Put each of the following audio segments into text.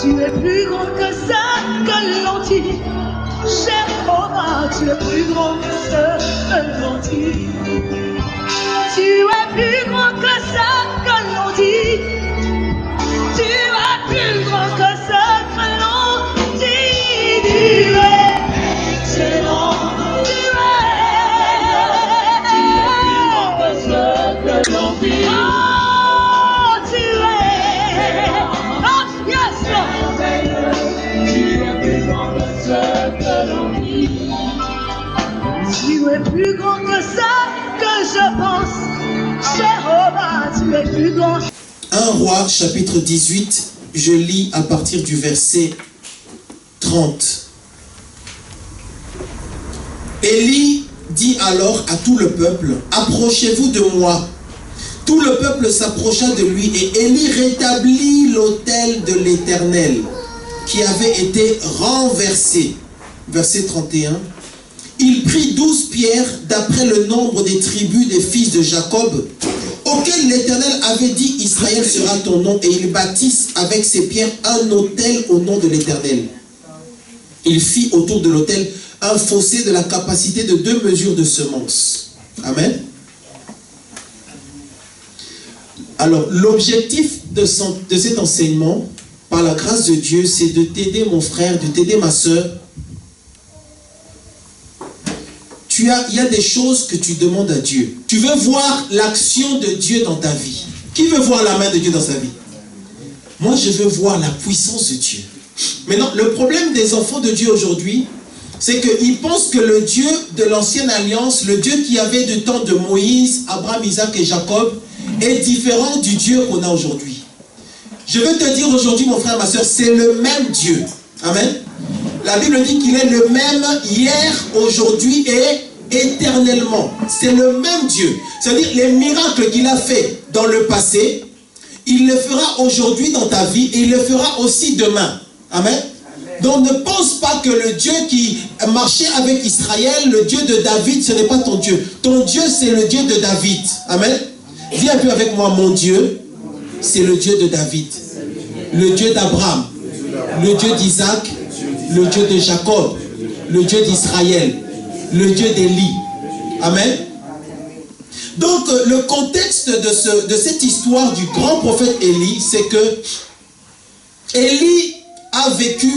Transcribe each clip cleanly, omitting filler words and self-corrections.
Tu es plus grand que ça, que l'on dit. Jéhovah, tu es plus grand que ça, que l'on dit. Tu es plus grand que ça, que l'on dit. Tu es plus grand que ça, que l'on dit. Tu es excellent. Tu es plus grand que ça, que l'on dit. Oh, tu es. Oh, yes, Lord. Tu es plus grand que ça, que l'on dit. Tu es plus grand que ça, que je pense. Jéhovah, tu es plus grand. 1 Roi, chapitre 18, je lis à partir du verset 30. Élie dit alors à tout le peuple, approchez-vous de moi. Tout le peuple s'approcha de lui et Élie rétablit l'autel de l'Éternel qui avait été renversé. Verset 31. Il prit 12 pierres d'après le nombre des tribus des fils de Jacob, auquel l'Éternel avait dit, Israël sera ton nom, et il bâtit avec ces pierres un autel au nom de l'Éternel. Il fit autour de l'autel un fossé de la capacité de 2 mesures de semences. Amen. Alors, l'objectif de cet enseignement, par la grâce de Dieu, c'est de t'aider mon frère, de t'aider ma soeur. Il y a des choses que tu demandes à Dieu. Tu veux voir l'action de Dieu dans ta vie. Qui veut voir la main de Dieu dans sa vie? Moi, je veux voir la puissance de Dieu. Maintenant, le problème des enfants de Dieu aujourd'hui, c'est qu'ils pensent que le Dieu de l'ancienne alliance, le Dieu qui avait du temps de Moïse, Abraham, Isaac et Jacob, est différent du Dieu qu'on a aujourd'hui. Je veux te dire aujourd'hui, mon frère, ma soeur, c'est le même Dieu. Amen. La Bible dit qu'il est le même hier, aujourd'hui et éternellement. C'est le même Dieu. C'est-à-dire les miracles qu'il a fait dans le passé, il le fera aujourd'hui dans ta vie et il le fera aussi demain. Amen. Donc ne pense pas que le Dieu qui marchait avec Israël, le Dieu de David, ce n'est pas ton Dieu. Ton Dieu, c'est le Dieu de David. Amen. Dis un peu avec moi, mon Dieu, c'est le Dieu de David. Le Dieu d'Abraham, le Dieu d'Isaac, le Dieu de Jacob, le Dieu d'Israël, le Dieu d'Élie. Amen. Donc, le contexte de cette histoire du grand prophète Élie, c'est que Élie a vécu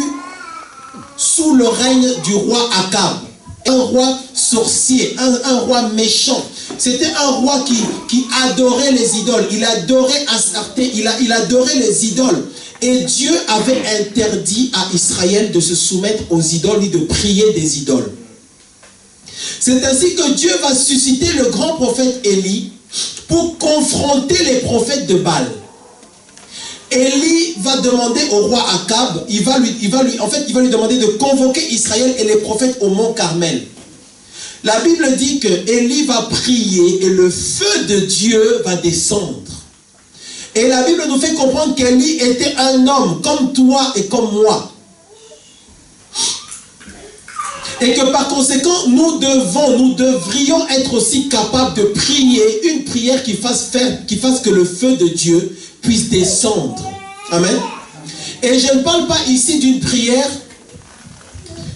sous le règne du roi Akab. Un roi sorcier, un roi méchant. C'était un roi qui adorait les idoles. Il adorait Astarté, il adorait les idoles. Et Dieu avait interdit à Israël de se soumettre aux idoles ni de prier des idoles. C'est ainsi que Dieu va susciter le grand prophète Élie pour confronter les prophètes de Baal. Élie va demander au roi Akab, il va lui demander de convoquer Israël et les prophètes au mont Carmel. La Bible dit que Élie va prier et le feu de Dieu va descendre. Et la Bible nous fait comprendre qu'Élie était un homme comme toi et comme moi. Et que par conséquent, nous devrions être aussi capables de prier une prière qui fasse que le feu de Dieu puisse descendre. Amen. Et je ne parle pas ici d'une prière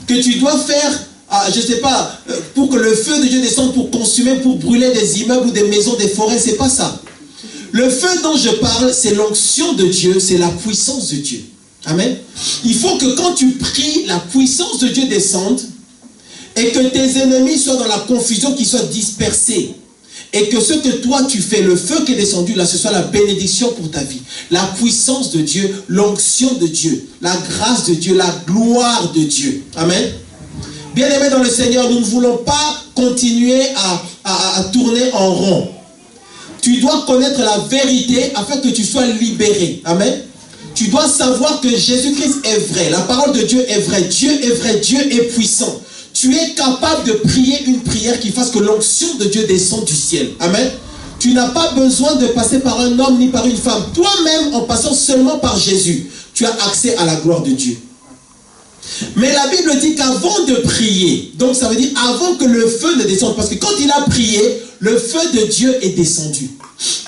que tu dois faire, je ne sais pas, pour que le feu de Dieu descende, pour consumer, pour brûler des immeubles ou des maisons, des forêts, c'est pas ça. Le feu dont je parle, c'est l'onction de Dieu, c'est la puissance de Dieu. Amen. Il faut que quand tu pries, la puissance de Dieu descende et que tes ennemis soient dans la confusion, qu'ils soient dispersés. Et que ce que toi tu fais, le feu qui est descendu là, ce soit la bénédiction pour ta vie. La puissance de Dieu, l'onction de Dieu, la grâce de Dieu, la gloire de Dieu. Amen. Bien-aimés dans le Seigneur, nous ne voulons pas continuer à tourner en rond. Tu dois connaître la vérité afin que tu sois libéré. Amen. Tu dois savoir que Jésus-Christ est vrai. La parole de Dieu est vraie. Dieu est vrai. Dieu est puissant. Tu es capable de prier une prière qui fasse que l'onction de Dieu descende du ciel. Amen. Tu n'as pas besoin de passer par un homme ni par une femme. Toi-même, en passant seulement par Jésus, tu as accès à la gloire de Dieu. Mais la Bible dit qu'avant de prier, donc ça veut dire avant que le feu ne descende, parce que quand il a prié, le feu de Dieu est descendu.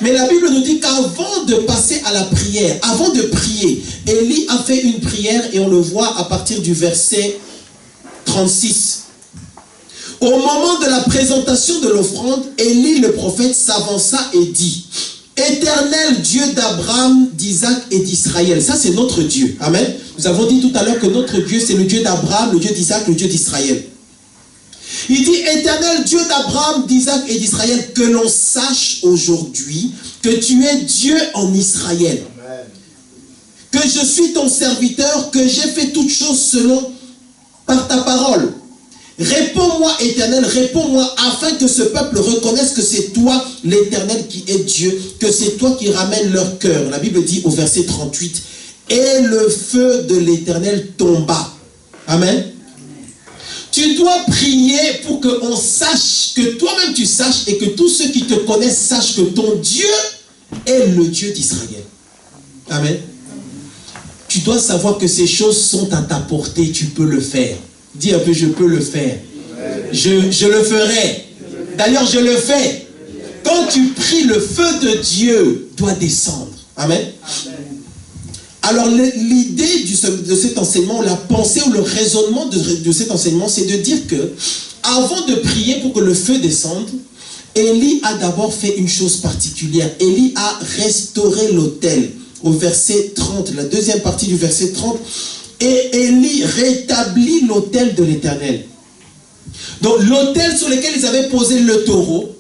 Mais la Bible nous dit qu'avant de passer à la prière, avant de prier, Élie a fait une prière et on le voit à partir du verset 36. Au moment de la présentation de l'offrande, Élie le prophète s'avança et dit: Éternel Dieu d'Abraham, d'Isaac et d'Israël. Ça, c'est notre Dieu. Amen. Nous avons dit tout à l'heure que notre Dieu, c'est le Dieu d'Abraham, le Dieu d'Isaac, le Dieu d'Israël. Il dit: Éternel Dieu d'Abraham, d'Isaac et d'Israël, que l'on sache aujourd'hui que tu es Dieu en Israël. Amen. Que je suis ton serviteur, que j'ai fait toutes choses selon par ta parole. Réponds-moi, Éternel, réponds-moi, afin que ce peuple reconnaisse que c'est toi, l'Éternel, qui est Dieu, que c'est toi qui ramènes leur cœur. La Bible dit au verset 38, et le feu de l'Éternel tomba. Amen. Tu dois prier pour qu'on sache, que toi-même tu saches, et que tous ceux qui te connaissent sachent que ton Dieu est le Dieu d'Israël. Amen. Tu dois savoir que ces choses sont à ta portée, tu peux le faire. Dis un peu: je peux le faire. Je le ferai. D'ailleurs, je le fais. Quand tu pries, le feu de Dieu doit descendre. Amen. Alors, l'idée de cet enseignement, la pensée ou le raisonnement de cet enseignement, c'est de dire que, avant de prier pour que le feu descende, Élie a d'abord fait une chose particulière. Élie a restauré l'autel. Au verset 30, la deuxième partie du verset 30, et Élie rétablit l'autel de l'Éternel. Donc l'autel sur lequel ils avaient posé le taureau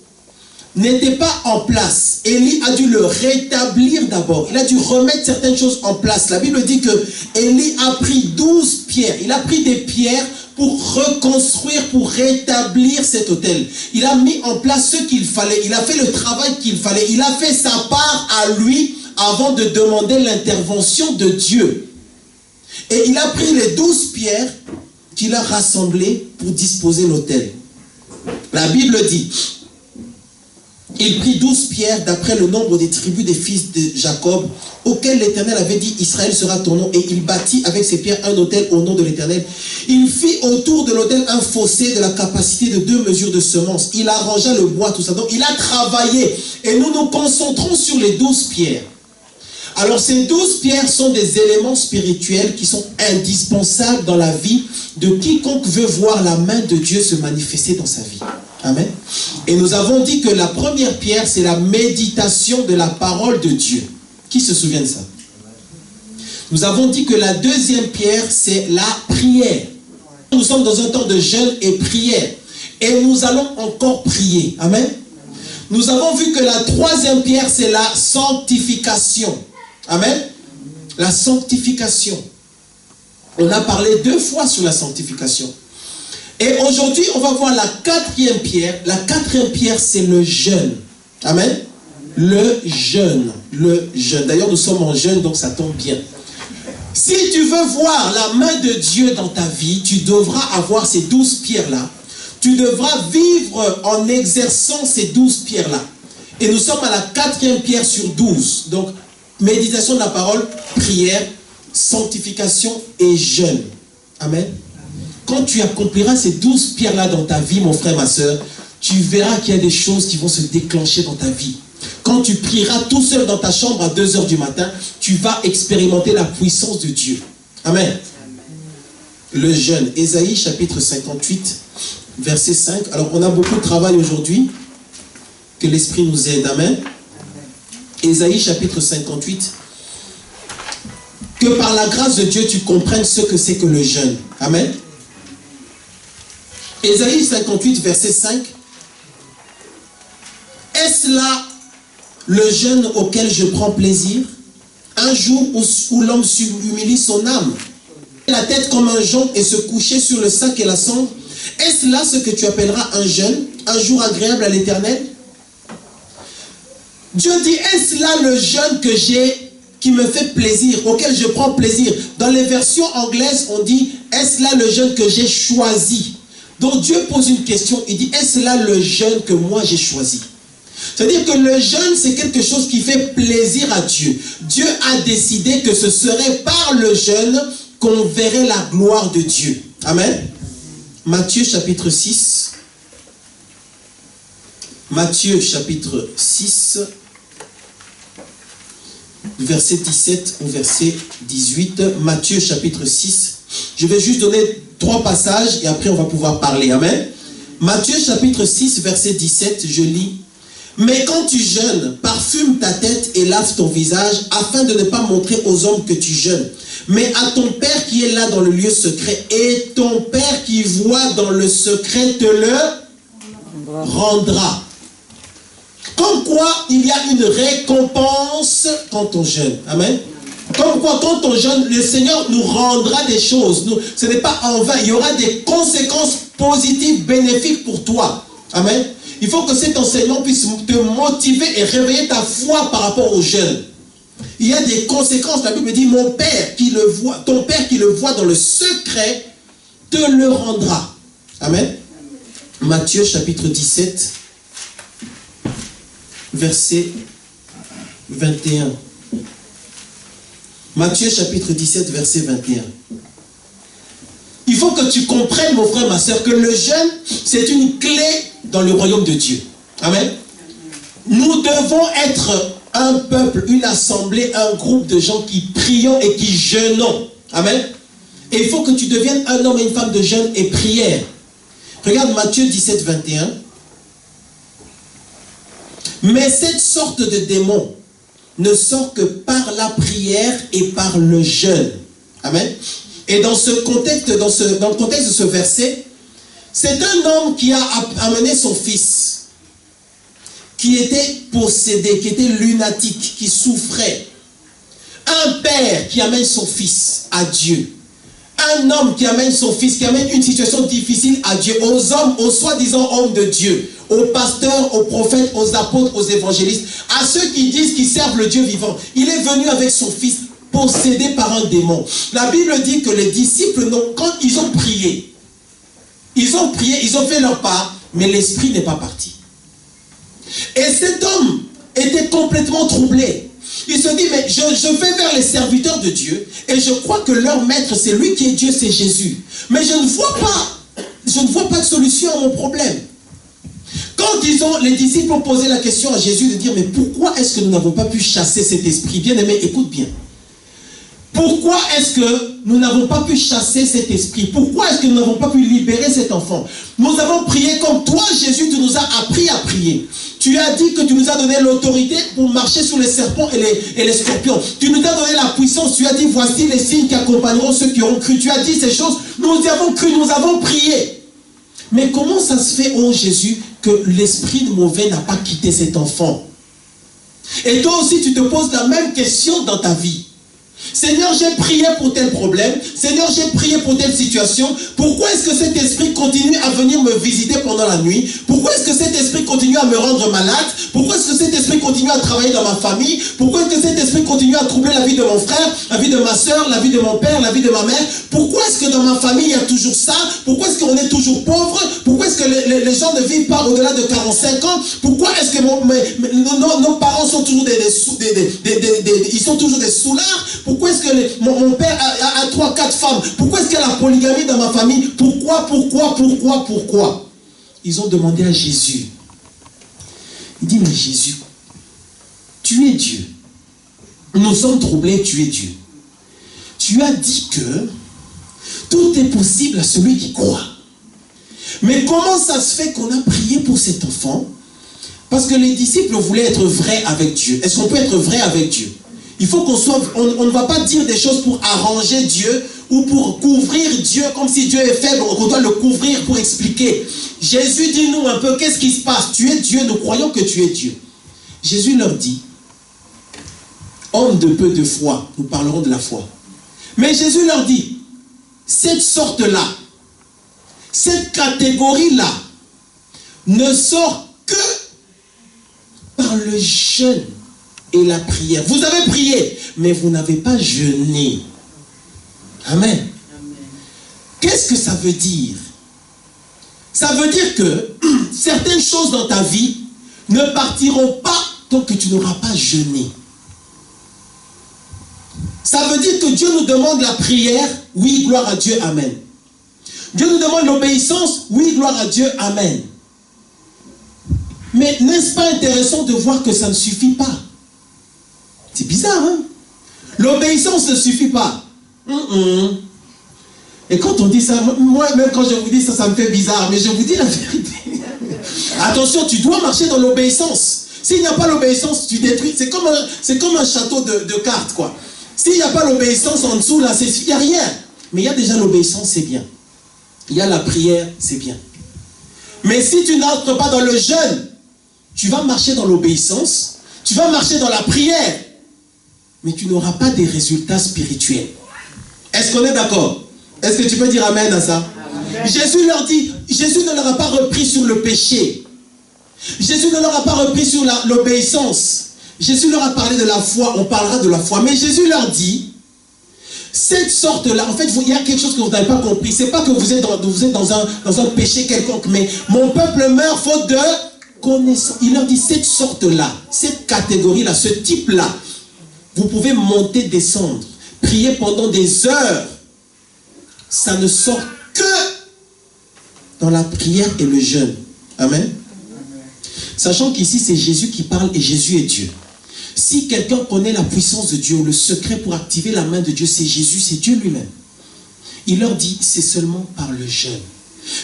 n'était pas en place. Élie a dû le rétablir d'abord. Il a dû remettre certaines choses en place. La Bible dit que Élie a pris 12 pierres. Il a pris des pierres pour reconstruire, pour rétablir cet autel. Il a mis en place ce qu'il fallait. Il a fait le travail qu'il fallait. Il a fait sa part à lui avant de demander l'intervention de Dieu. Et il a pris les 12 pierres qu'il a rassemblées pour disposer l'autel. La Bible dit, il prit 12 pierres d'après le nombre des tribus des fils de Jacob, auxquels l'Éternel avait dit: Israël sera ton nom. Et il bâtit avec ces pierres un autel au nom de l'Éternel. Il fit autour de l'autel un fossé de la capacité de 2 mesures de semences. Il arrangea le bois, tout ça. Donc il a travaillé. Et nous nous concentrons sur les 12 pierres. Alors ces 12 pierres sont des éléments spirituels qui sont indispensables dans la vie de quiconque veut voir la main de Dieu se manifester dans sa vie. Amen. Et nous avons dit que la première pierre, c'est la méditation de la parole de Dieu. Qui se souvient de ça? Nous avons dit que la deuxième pierre, c'est la prière. Nous sommes dans un temps de jeûne et prière. Et nous allons encore prier. Amen. Nous avons vu que la troisième pierre, c'est la sanctification. Amen. La sanctification. On a parlé 2 fois sur la sanctification. Et aujourd'hui, on va voir la 4e pierre. La 4e pierre, c'est le jeûne. Amen. Le jeûne. Le jeûne. D'ailleurs, nous sommes en jeûne, donc ça tombe bien. Si tu veux voir la main de Dieu dans ta vie, tu devras avoir ces 12 pierres-là. Tu devras vivre en exerçant ces 12 pierres-là. Et nous sommes à la 4e pierre sur 12. Donc, méditation de la parole, prière, sanctification et jeûne. Amen. Quand tu accompliras ces 12 pierres-là dans ta vie, mon frère, ma soeur, tu verras qu'il y a des choses qui vont se déclencher dans ta vie. Quand tu prieras tout seul dans ta chambre à 2 h du matin, tu vas expérimenter la puissance de Dieu. Amen. Le jeûne. Ésaïe chapitre 58, verset 5. Alors, on a beaucoup de travail aujourd'hui. Que l'Esprit nous aide. Amen. Ésaïe chapitre 58. Que par la grâce de Dieu, tu comprennes ce que c'est que le jeûne. Amen. Ésaïe 58, verset 5. Est-ce là le jeûne auquel je prends plaisir? Un jour où l'homme humilie son âme, la tête comme un jonc et se coucher sur le sac et la cendre. Est-ce là ce que tu appelleras un jeûne, un jour agréable à l'Éternel? Dieu dit, est-ce là le jeûne que j'ai, qui me fait plaisir, auquel je prends plaisir? Dans les versions anglaises, on dit, est-ce là le jeûne que j'ai choisi? Donc Dieu pose une question, il dit, est-ce là le jeûne que moi j'ai choisi? C'est-à-dire que le jeûne, c'est quelque chose qui fait plaisir à Dieu. Dieu a décidé que ce serait par le jeûne qu'on verrait la gloire de Dieu. Amen. Matthieu chapitre 6, Matthieu chapitre 6, verset 17 au verset 18. Matthieu chapitre 6. Je vais juste donner 3 passages et après on va pouvoir parler. Amen. Matthieu chapitre 6, verset 17, je lis. Mais quand tu jeûnes, parfume ta tête et lave ton visage, afin de ne pas montrer aux hommes que tu jeûnes, mais à ton Père qui est là dans le lieu secret. Et ton Père qui voit dans le secret te le rendra. Comme quoi, il y a une récompense quand on jeûne. Amen. Comme quoi, quand on jeûne, le Seigneur nous rendra des choses. Ce n'est pas en vain. Il y aura des conséquences positives, bénéfiques pour toi. Amen. Il faut que cet enseignement puisse te motiver et réveiller ta foi par rapport au jeûne. Il y a des conséquences. La Bible dit, mon Père qui le voit, ton Père qui le voit dans le secret, te le rendra. Amen. Matthieu chapitre 17, verset 21. Matthieu chapitre 17, verset 21. Il faut que tu comprennes, mon frère, ma soeur, que le jeûne, c'est une clé dans le royaume de Dieu. Amen. Nous devons être un peuple, une assemblée, un groupe de gens qui prions et qui jeûnons. Amen. Et il faut que tu deviennes un homme et une femme de jeûne et prière. Regarde Matthieu 17, 21. Mais cette sorte de démon ne sort que par la prière et par le jeûne. Amen. Et dans ce contexte, dans le contexte de ce verset, c'est un homme qui a amené son fils, qui était possédé, qui était lunatique, qui souffrait. Un père qui amène son fils à Dieu. Un homme qui amène son fils, qui amène une situation difficile à Dieu, aux hommes, aux soi-disant hommes de Dieu, aux pasteurs, aux prophètes, aux apôtres, aux évangélistes, à ceux qui disent qu'ils servent le Dieu vivant. Il est venu avec son fils possédé par un démon. La Bible dit que les disciples, quand ils ont prié, ils ont fait leur part, mais l'esprit n'est pas parti. Et cet homme était complètement troublé. Il se dit, mais je vais vers les serviteurs de Dieu et je crois que leur maître, c'est lui qui est Dieu, c'est Jésus. Mais je ne vois pas de solution à mon problème. Quand les disciples ont posé la question à Jésus de dire, mais pourquoi est-ce que nous n'avons pas pu chasser cet esprit? Bien-aimé, écoute bien. Pourquoi est-ce que nous n'avons pas pu chasser cet esprit? Pourquoi est-ce que nous n'avons pas pu libérer cet enfant? Nous avons prié comme toi, Jésus, tu nous as appris à prier. Tu as dit que tu nous as donné l'autorité pour marcher sur les serpents et les scorpions. Tu nous as donné la puissance. Tu as dit, voici les signes qui accompagneront ceux qui auront cru. Tu as dit ces choses. Nous y avons cru, nous avons prié. Mais comment ça se fait, oh Jésus, que l'esprit mauvais n'a pas quitté cet enfant? Et toi aussi, tu te poses la même question dans ta vie. Seigneur, j'ai prié pour tel problème. Seigneur, j'ai prié pour telle situation. Pourquoi est-ce que cet esprit continue à venir me visiter pendant la nuit? Pourquoi est-ce que cet esprit continue à me rendre malade? Pourquoi est-ce que cet esprit continue à travailler dans ma famille? Pourquoi est-ce que cet esprit continue à troubler la vie de mon frère, la vie de ma soeur, la vie de mon père, la vie de ma mère? Pourquoi est-ce que dans ma famille, il y a toujours ça? Pourquoi est-ce qu'on est toujours pauvre? Pourquoi est-ce que les gens ne vivent pas au-delà de 45 ans? Pourquoi est-ce que nos parents sont toujours ils sont toujours des soulards? Pourquoi est-ce que mon père a 3-4 femmes? Pourquoi est-ce qu'il y a la polygamie dans ma famille? Pourquoi? Ils ont demandé à Jésus. Il dit, mais Jésus, tu es Dieu. Nous sommes troublés, tu es Dieu. Tu as dit que tout est possible à celui qui croit. Mais comment ça se fait qu'on a prié pour cet enfant? Parce que les disciples voulaient être vrais avec Dieu. Est-ce qu'on peut être vrai avec Dieu? Il faut qu'on soit... On ne va pas dire des choses pour arranger Dieu ou pour couvrir Dieu comme si Dieu est faible, qu'on doit le couvrir pour expliquer. Jésus, dis-nous un peu, qu'est-ce qui se passe? Tu es Dieu, nous croyons que tu es Dieu. Jésus leur dit, homme de peu de foi, nous parlerons de la foi. Mais Jésus leur dit, cette sorte-là, cette catégorie-là, ne sort que par le jeûne et la prière. Vous avez prié, mais vous n'avez pas jeûné. Amen. Qu'est-ce que ça veut dire? Ça veut dire que certaines choses dans ta vie ne partiront pas tant que tu n'auras pas jeûné. Ça veut dire que Dieu nous demande la prière. Oui, gloire à Dieu, amen. Dieu nous demande l'obéissance. Oui, gloire à Dieu, amen. Mais n'est-ce pas intéressant de voir que ça ne suffit pas? C'est bizarre, hein? L'obéissance ne suffit pas. Et quand on dit ça, moi même quand je vous dis ça, ça me fait bizarre, mais je vous dis la vérité. Attention, tu dois marcher dans l'obéissance. S'il n'y a pas l'obéissance, tu détruis. C'est comme un château de cartes, quoi. S'il n'y a pas l'obéissance en dessous, là, il n'y a rien. Mais il y a déjà l'obéissance, c'est bien. Il y a la prière, c'est bien. Mais si tu n'entres pas dans le jeûne, tu vas marcher dans l'obéissance, tu vas marcher dans la prière, mais tu n'auras pas des résultats spirituels. Est-ce qu'on est d'accord? Est-ce que tu peux dire amen à ça? Amen. Jésus leur dit, Jésus ne leur a pas repris sur le péché. Jésus ne leur a pas repris sur l'obéissance. Jésus leur a parlé de la foi, on parlera de la foi. Mais Jésus leur dit, cette sorte-là, en fait, il y a quelque chose que vous n'avez pas compris. Ce n'est pas que vous êtes dans un péché quelconque, mais mon peuple meurt faute de connaissance. Il leur dit, cette sorte-là, cette catégorie-là, ce type-là, vous pouvez monter, descendre, prier pendant des heures. Ça ne sort que dans la prière et le jeûne. Amen. Sachant qu'ici, c'est Jésus qui parle et Jésus est Dieu. Si quelqu'un connaît la puissance de Dieu, le secret pour activer la main de Dieu, c'est Jésus, c'est Dieu lui-même. Il leur dit, c'est seulement par le jeûne.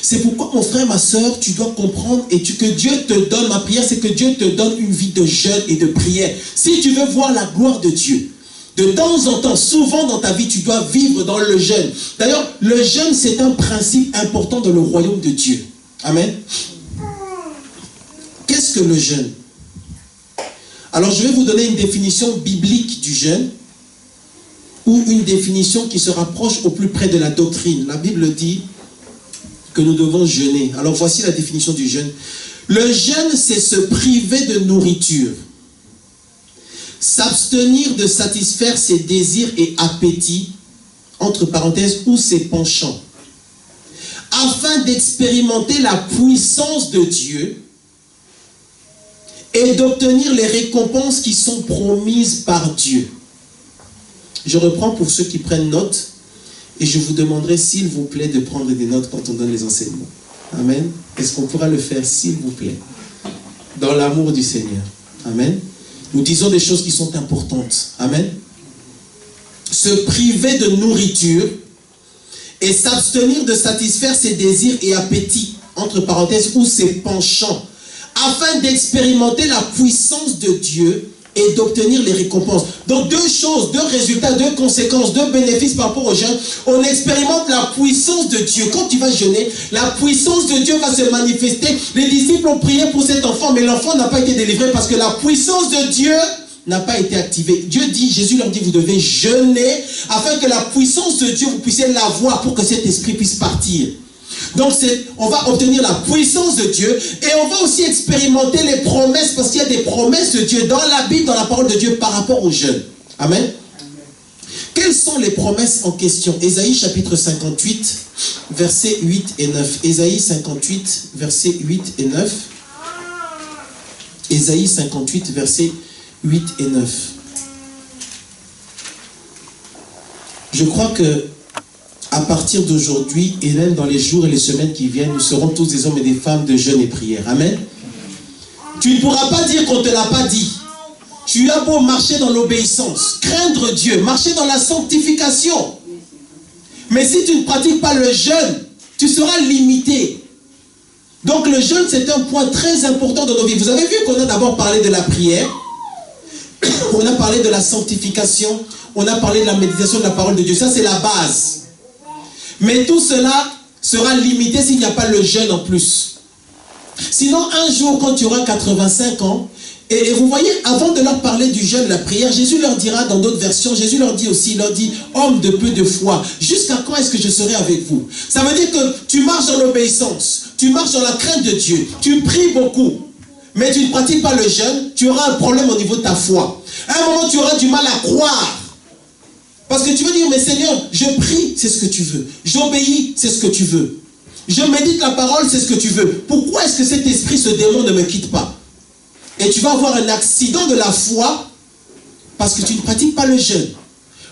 C'est pourquoi, mon frère, ma soeur, tu dois comprendre et que Dieu te donne, ma prière, c'est que Dieu te donne une vie de jeûne et de prière. Si tu veux voir la gloire de Dieu, de temps en temps, souvent dans ta vie, tu dois vivre dans le jeûne. D'ailleurs, le jeûne, c'est un principe important dans le royaume de Dieu. Amen. Qu'est-ce que le jeûne? Alors, je vais vous donner une définition biblique du jeûne ou une définition qui se rapproche au plus près de la doctrine. La Bible dit que nous devons jeûner. Alors, voici la définition du jeûne. Le jeûne, c'est se priver de nourriture, s'abstenir de satisfaire ses désirs et appétits, entre parenthèses, ou ses penchants, afin d'expérimenter la puissance de Dieu et d'obtenir les récompenses qui sont promises par Dieu. Je reprends pour ceux qui prennent note et je vous demanderai s'il vous plaît de prendre des notes quand on donne les enseignements. Amen. Est-ce qu'on pourra le faire s'il vous plaît? Dans l'amour du Seigneur. Amen. Nous disons des choses qui sont importantes. Amen. Se priver de nourriture et s'abstenir de satisfaire ses désirs et appétits, entre parenthèses, ou ses penchants, afin d'expérimenter la puissance de Dieu et d'obtenir les récompenses. Donc deux choses, deux résultats, deux conséquences, deux bénéfices par rapport au jeûne. On expérimente la puissance de Dieu. Quand tu vas jeûner, la puissance de Dieu va se manifester. Les disciples ont prié pour cet enfant, mais l'enfant n'a pas été délivré parce que la puissance de Dieu n'a pas été activée. Dieu dit, Jésus leur dit, vous devez jeûner afin que la puissance de Dieu, vous puissiez la voir pour que cet esprit puisse partir. Donc on va obtenir la puissance de Dieu et on va aussi expérimenter les promesses parce qu'il y a des promesses de Dieu dans la Bible, dans la parole de Dieu par rapport aux jeûnes. Amen. Quelles sont les promesses en question? Ésaïe chapitre 58, versets 8 et 9. Ésaïe 58, versets 8 et 9. Ésaïe 58, versets 8 et 9. Je crois que à partir d'aujourd'hui, et même dans les jours et les semaines qui viennent, nous serons tous des hommes et des femmes de jeûne et prière. Amen. Tu ne pourras pas dire qu'on ne te l'a pas dit. Tu as beau marcher dans l'obéissance, craindre Dieu, marcher dans la sanctification. Mais si tu ne pratiques pas le jeûne, tu seras limité. Donc le jeûne, c'est un point très important dans nos vies. Vous avez vu qu'on a d'abord parlé de la prière, on a parlé de la sanctification, on a parlé de la méditation de la parole de Dieu. Ça, c'est la base. Mais tout cela sera limité s'il n'y a pas le jeûne en plus. Sinon, un jour, quand tu auras 85 ans, et vous voyez, avant de leur parler du jeûne, la prière, Jésus leur dira dans d'autres versions, Jésus leur dit aussi, il leur dit, homme de peu de foi, jusqu'à quand est-ce que je serai avec vous? Ça veut dire que tu marches dans l'obéissance, tu marches dans la crainte de Dieu, tu pries beaucoup, mais tu ne pratiques pas le jeûne, tu auras un problème au niveau de ta foi. À un moment, tu auras du mal à croire. Parce que tu veux dire, mais Seigneur, je prie, c'est ce que tu veux. J'obéis, c'est ce que tu veux. Je médite la parole, c'est ce que tu veux. Pourquoi est-ce que cet esprit, ce démon ne me quitte pas? Et tu vas avoir un accident de la foi parce que tu ne pratiques pas le jeûne.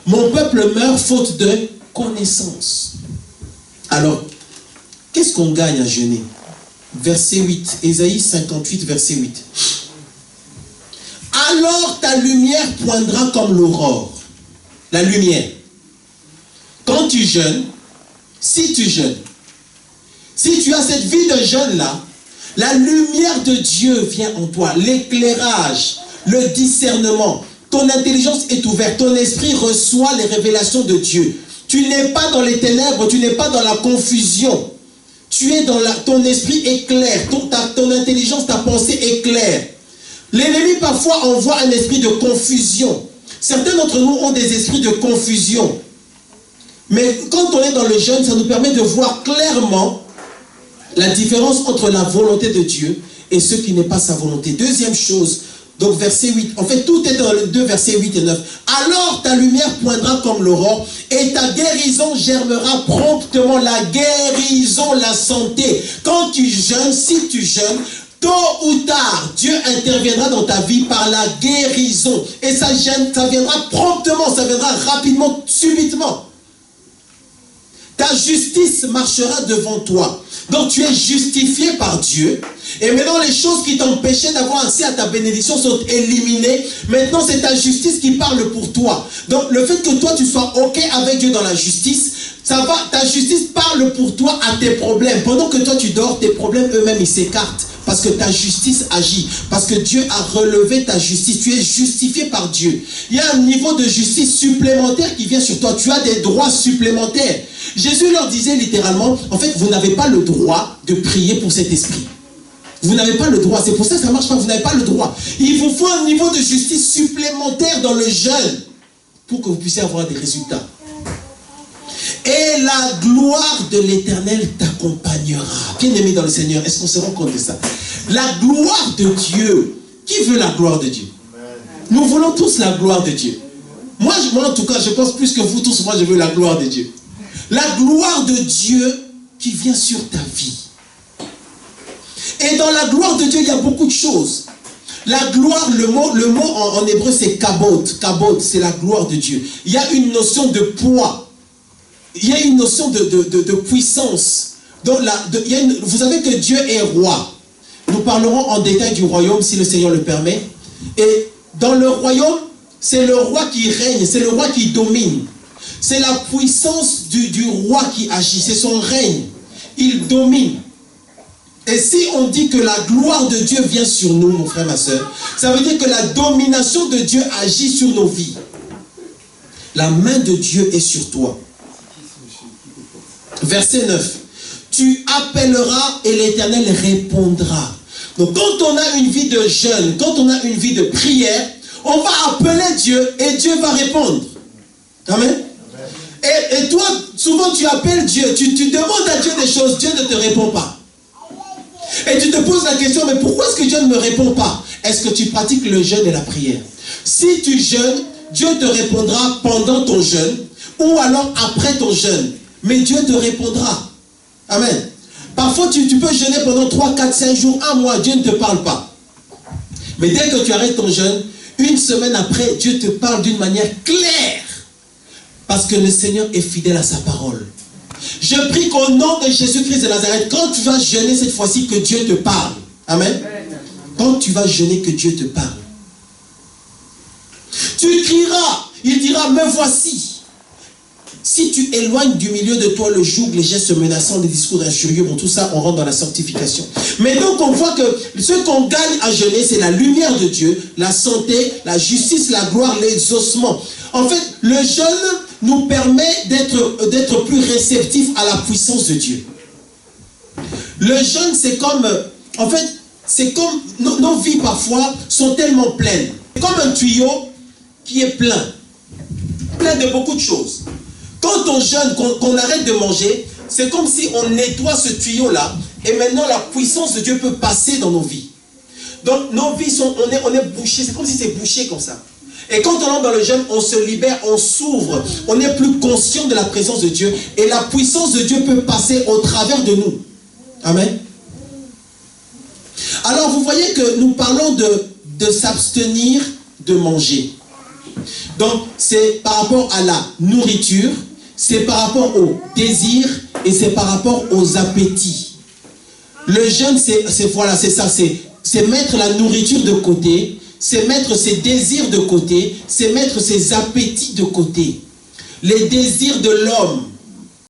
Mon peuple meurt faute de connaissance. Alors, qu'est-ce qu'on gagne à jeûner? verset 8. Ésaïe 58, verset 8. Alors ta lumière poindra comme l'aurore. La lumière. Quand tu jeûnes, si tu jeûnes, si tu as cette vie de jeûne là, la lumière de Dieu vient en toi, l'éclairage, le discernement, ton intelligence est ouverte, ton esprit reçoit les révélations de Dieu. Tu n'es pas dans les ténèbres, tu n'es pas dans la confusion. Tu es dans ton esprit est clair, ton intelligence, ta pensée est claire. L'ennemi parfois envoie un esprit de confusion. Certains d'entre nous ont des esprits de confusion. Mais quand on est dans le jeûne, ça nous permet de voir clairement la différence entre la volonté de Dieu et ce qui n'est pas sa volonté. Deuxième chose, donc verset 8. En fait, tout est dans les deux versets 8 et 9. Alors ta lumière poindra comme l'aurore et ta guérison germera promptement. La guérison, la santé. Quand tu jeûnes, si tu jeûnes, tôt ou tard, Dieu interviendra dans ta vie par la guérison. Et ça viendra promptement, ça viendra rapidement, subitement. Ta justice marchera devant toi. Donc tu es justifié par Dieu. Et maintenant les choses qui t'empêchaient d'avoir accès à ta bénédiction sont éliminées. Maintenant c'est ta justice qui parle pour toi. Donc le fait que toi tu sois OK avec Dieu dans la justice, ça va, ta justice parle pour toi à tes problèmes. Pendant que toi tu dors, tes problèmes eux-mêmes ils s'écartent. Parce que ta justice agit. Parce que Dieu a relevé ta justice. Tu es justifié par Dieu. Il y a un niveau de justice supplémentaire qui vient sur toi. Tu as des droits supplémentaires. Jésus leur disait littéralement, en fait, vous n'avez pas le droit de prier pour cet esprit. Vous n'avez pas le droit. C'est pour ça que ça ne marche pas. Vous n'avez pas le droit. Il vous faut un niveau de justice supplémentaire dans le jeûne pour que vous puissiez avoir des résultats. Et la gloire de l'Éternel t'accompagnera. Bien-aimé dans le Seigneur, est-ce qu'on se rend compte de ça? La gloire de Dieu. Qui veut la gloire de Dieu? Nous voulons tous la gloire de Dieu. Moi en tout cas, je pense plus que vous tous, moi je veux la gloire de Dieu. La gloire de Dieu qui vient sur ta vie. Et dans la gloire de Dieu, il y a beaucoup de choses. La gloire, le mot en hébreu c'est kabod. Kabod, c'est la gloire de Dieu. Il y a une notion de poids. Il y a une notion de puissance. Donc vous savez que Dieu est roi. Nous parlerons en détail du royaume si le Seigneur le permet. Et dans le royaume, c'est le roi qui règne, c'est le roi qui domine. C'est la puissance du roi qui agit, c'est son règne. Il domine. Et si on dit que la gloire de Dieu vient sur nous, mon frère, ma soeur, ça veut dire que la domination de Dieu agit sur nos vies. La main de Dieu est sur toi. Verset 9. Tu appelleras et l'Éternel répondra. Donc quand on a une vie de jeûne, quand on a une vie de prière, on va appeler Dieu et Dieu va répondre. Amen. Et toi, souvent tu appelles Dieu, tu demandes à Dieu des choses, Dieu ne te répond pas. Et tu te poses la question, mais pourquoi est-ce que Dieu ne me répond pas? Est-ce que tu pratiques le jeûne et la prière? Si tu jeûnes, Dieu te répondra pendant ton jeûne ou alors après ton jeûne. Mais Dieu te répondra. Amen. Parfois, tu peux jeûner pendant 3, 4, 5 jours, 1 mois, Dieu ne te parle pas. Mais dès que tu arrêtes ton jeûne, une semaine après, Dieu te parle d'une manière claire. Parce que le Seigneur est fidèle à sa parole. Je prie qu'au nom de Jésus-Christ de Nazareth, quand tu vas jeûner cette fois-ci, que Dieu te parle. Amen. Quand tu vas jeûner, que Dieu te parle. Tu crieras, il dira, me voici. Si tu éloignes du milieu de toi le joug, les gestes menaçants, les discours injurieux, bon, tout ça, on rentre dans la sanctification. Mais donc, on voit que ce qu'on gagne à jeûner, c'est la lumière de Dieu, la santé, la justice, la gloire, l'exaucement. En fait, le jeûne nous permet d'être plus réceptifs à la puissance de Dieu. Le jeûne, c'est comme, en fait, c'est comme, nos vies parfois sont tellement pleines. C'est comme un tuyau qui est plein de beaucoup de choses. Quand on jeûne, qu'on arrête de manger, c'est comme si on nettoie ce tuyau-là et maintenant la puissance de Dieu peut passer dans nos vies. Donc nos vies sont, on est bouché, c'est comme si c'est bouché comme ça. Et quand on entre dans le jeûne, on se libère, on s'ouvre, on est plus conscient de la présence de Dieu et la puissance de Dieu peut passer au travers de nous. Amen. Alors vous voyez que nous parlons de s'abstenir de manger. Donc c'est par rapport à la nourriture, c'est par rapport au désir et c'est par rapport aux appétits. Le jeûne, voilà, c'est ça, c'est mettre la nourriture de côté, c'est mettre ses désirs de côté, c'est mettre ses appétits de côté. Les désirs de l'homme,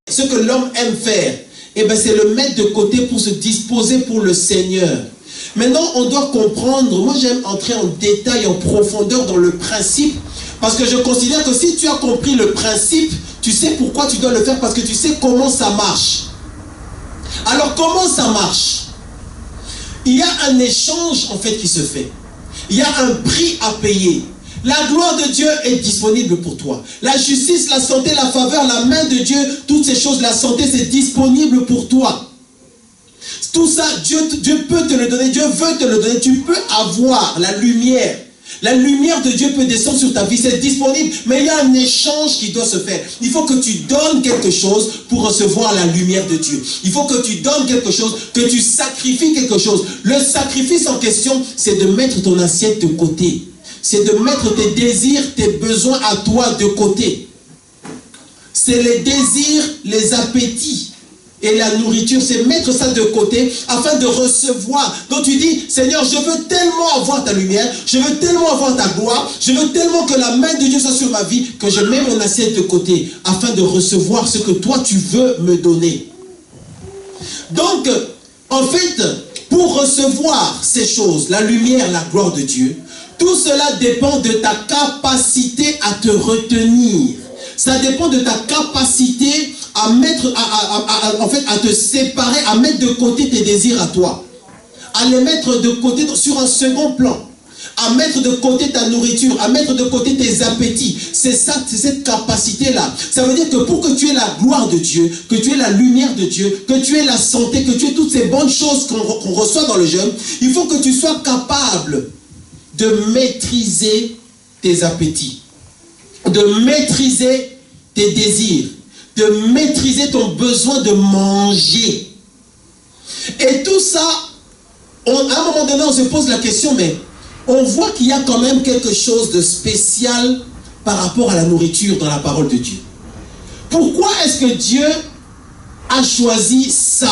ce que l'homme aime faire, eh bien, c'est le mettre de côté pour se disposer pour le Seigneur. Maintenant, on doit comprendre, moi j'aime entrer en détail, en profondeur dans le principe, parce que je considère que si tu as compris le principe, tu sais pourquoi tu dois le faire, parce que tu sais comment ça marche. Alors comment ça marche? Il y a un échange en fait qui se fait. Il y a un prix à payer. La gloire de Dieu est disponible pour toi. La justice, la santé, la faveur, la main de Dieu, toutes ces choses, la santé, c'est disponible pour toi. Tout ça, Dieu peut te le donner, Dieu veut te le donner. Tu peux avoir la lumière. La lumière de Dieu peut descendre sur ta vie, c'est disponible, mais il y a un échange qui doit se faire. Il faut que tu donnes quelque chose pour recevoir la lumière de Dieu. Il faut que tu donnes quelque chose, que tu sacrifies quelque chose. Le sacrifice en question, c'est de mettre ton assiette de côté. C'est de mettre tes désirs, tes besoins à toi de côté. C'est les désirs, les appétits. Et la nourriture, c'est mettre ça de côté afin de recevoir. Donc tu dis, Seigneur, je veux tellement avoir ta lumière, je veux tellement avoir ta gloire, je veux tellement que la main de Dieu soit sur ma vie, que je mets mon assiette de côté afin de recevoir ce que toi tu veux me donner. Donc, en fait, pour recevoir ces choses, la lumière, la gloire de Dieu, tout cela dépend de ta capacité à te retenir. Ça dépend de ta capacité à mettre, en fait, à te séparer, à mettre de côté tes désirs à toi. À les mettre de côté sur un second plan. À mettre de côté ta nourriture, à mettre de côté tes appétits. C'est ça, c'est cette capacité-là. Ça veut dire que pour que tu aies la gloire de Dieu, que tu aies la lumière de Dieu, que tu aies la santé, que tu aies toutes ces bonnes choses qu'on reçoit dans le jeûne, il faut que tu sois capable de maîtriser tes appétits, de maîtriser tes désirs, de maîtriser ton besoin de manger. Et tout ça, à un moment donné, on se pose la question, mais on voit qu'il y a quand même quelque chose de spécial par rapport à la nourriture dans la parole de Dieu. Pourquoi est-ce que Dieu a choisi ça?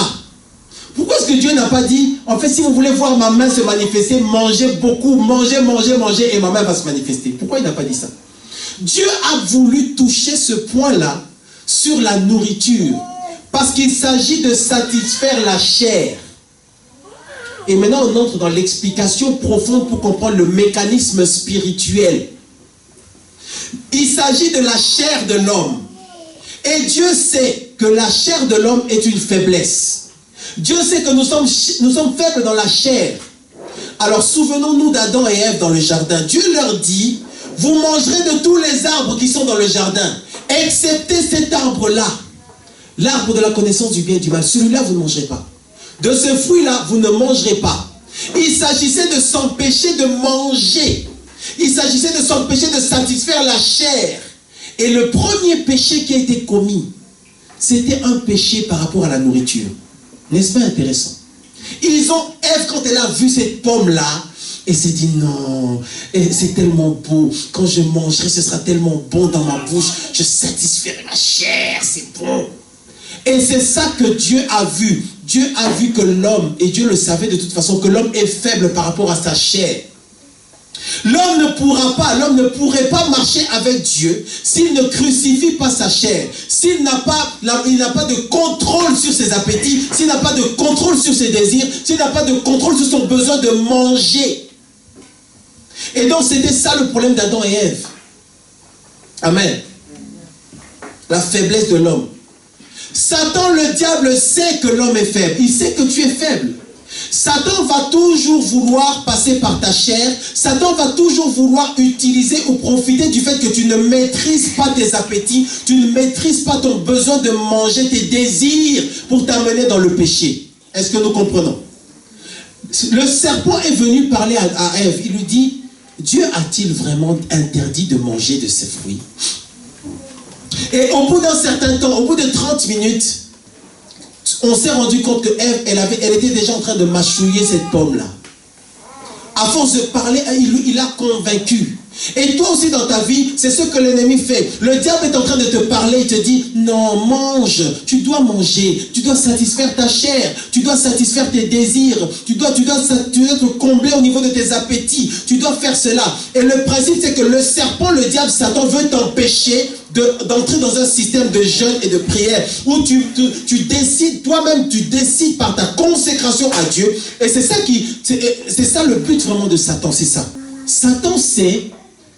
Pourquoi est-ce que Dieu n'a pas dit, en fait, si vous voulez voir ma main se manifester, mangez beaucoup, mangez, mangez, mangez, et ma main va se manifester? Pourquoi il n'a pas dit ça? Dieu a voulu toucher ce point-là sur la nourriture, parce qu'il s'agit de satisfaire la chair. Et maintenant, on entre dans l'explication profonde pour comprendre le mécanisme spirituel. Il s'agit de la chair de l'homme. Et Dieu sait que la chair de l'homme est une faiblesse. Dieu sait que nous sommes faibles dans la chair. Alors souvenons-nous d'Adam et Ève dans le jardin. Dieu leur dit, vous mangerez de tous les arbres qui sont dans le jardin, excepté cet arbre-là, l'arbre de la connaissance du bien et du mal. Celui-là, vous ne mangerez pas. De ce fruit-là, vous ne mangerez pas. Il s'agissait de s'empêcher de manger. Il s'agissait de s'empêcher de satisfaire la chair. Et le premier péché qui a été commis, c'était un péché par rapport à la nourriture. N'est-ce pas intéressant? Ève, quand elle a vu cette pomme-là, elle s'est dit non, c'est tellement beau. Quand je mangerai, ce sera tellement bon dans ma bouche. Je satisferai ma chair, c'est bon. Et c'est ça que Dieu a vu. Dieu a vu que l'homme, et Dieu le savait de toute façon, que l'homme est faible par rapport à sa chair. L'homme ne pourrait pas marcher avec Dieu s'il ne crucifie pas sa chair, s'il n'a pas de contrôle sur ses appétits, s'il n'a pas de contrôle sur ses désirs, s'il n'a pas de contrôle sur son besoin de manger. Et donc c'était ça le problème d'Adam et Ève. Amen. La faiblesse de l'homme. Satan, le diable, sait que l'homme est faible. Il sait que tu es faible. Satan va toujours vouloir passer par ta chair. Satan va toujours vouloir utiliser ou profiter du fait que tu ne maîtrises pas tes appétits, tu ne maîtrises pas ton besoin de manger, tes désirs, pour t'amener dans le péché. Est-ce que nous comprenons? Le serpent est venu parler à Ève. Il lui dit, Dieu a-t-il vraiment interdit de manger de ces fruits? Et au bout d'un certain temps, au bout de 30 minutes, on s'est rendu compte que Ève, elle était déjà en train de mâchouiller cette pomme-là. À force de parler, il l'a convaincu. Et toi aussi dans ta vie, c'est ce que l'ennemi fait. Le diable est en train de te parler, il te dit, non, mange, tu dois manger, tu dois satisfaire ta chair, tu dois satisfaire tes désirs, tu dois te combler au niveau de tes appétits, tu dois faire cela. Et le principe, c'est que le serpent, le diable, Satan veut t'empêcher d'entrer dans un système de jeûne et de prière où tu décides, toi-même, tu décides par ta consécration à Dieu. Et c'est ça le but vraiment de Satan, c'est ça. Satan sait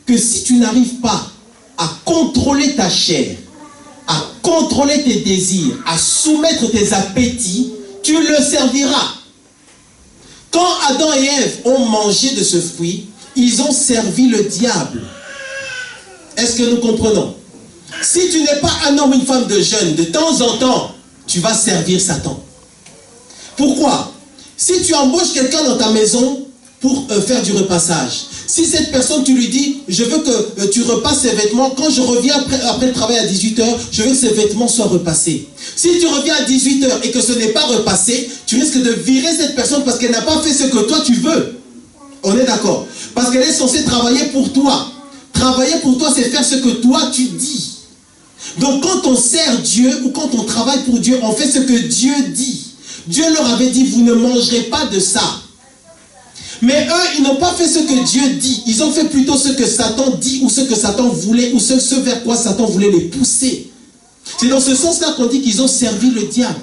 que si tu n'arrives pas à contrôler ta chair, à contrôler tes désirs, à soumettre tes appétits, tu le serviras. Quand Adam et Ève ont mangé de ce fruit, ils ont servi le diable. Est-ce que nous comprenons? Si tu n'es pas un homme ou une femme de jeûne, de temps en temps, tu vas servir Satan. Pourquoi? Si tu embauches quelqu'un dans ta maison pour faire du repassage, si cette personne, tu lui dis, je veux que tu repasses ces vêtements, quand je reviens après le travail à 18h, je veux que ces vêtements soient repassés. Si tu reviens à 18h et que ce n'est pas repassé, tu risques de virer cette personne parce qu'elle n'a pas fait ce que toi tu veux. On est d'accord? Parce qu'elle est censée travailler pour toi. Travailler pour toi, c'est faire ce que toi tu dis. Donc quand on sert Dieu ou quand on travaille pour Dieu, on fait ce que Dieu dit. Dieu leur avait dit, vous ne mangerez pas de ça. Mais eux, ils n'ont pas fait ce que Dieu dit. Ils ont fait plutôt ce que Satan dit ou ce que Satan voulait ou ce vers quoi Satan voulait les pousser. C'est dans ce sens-là qu'on dit qu'ils ont servi le diable.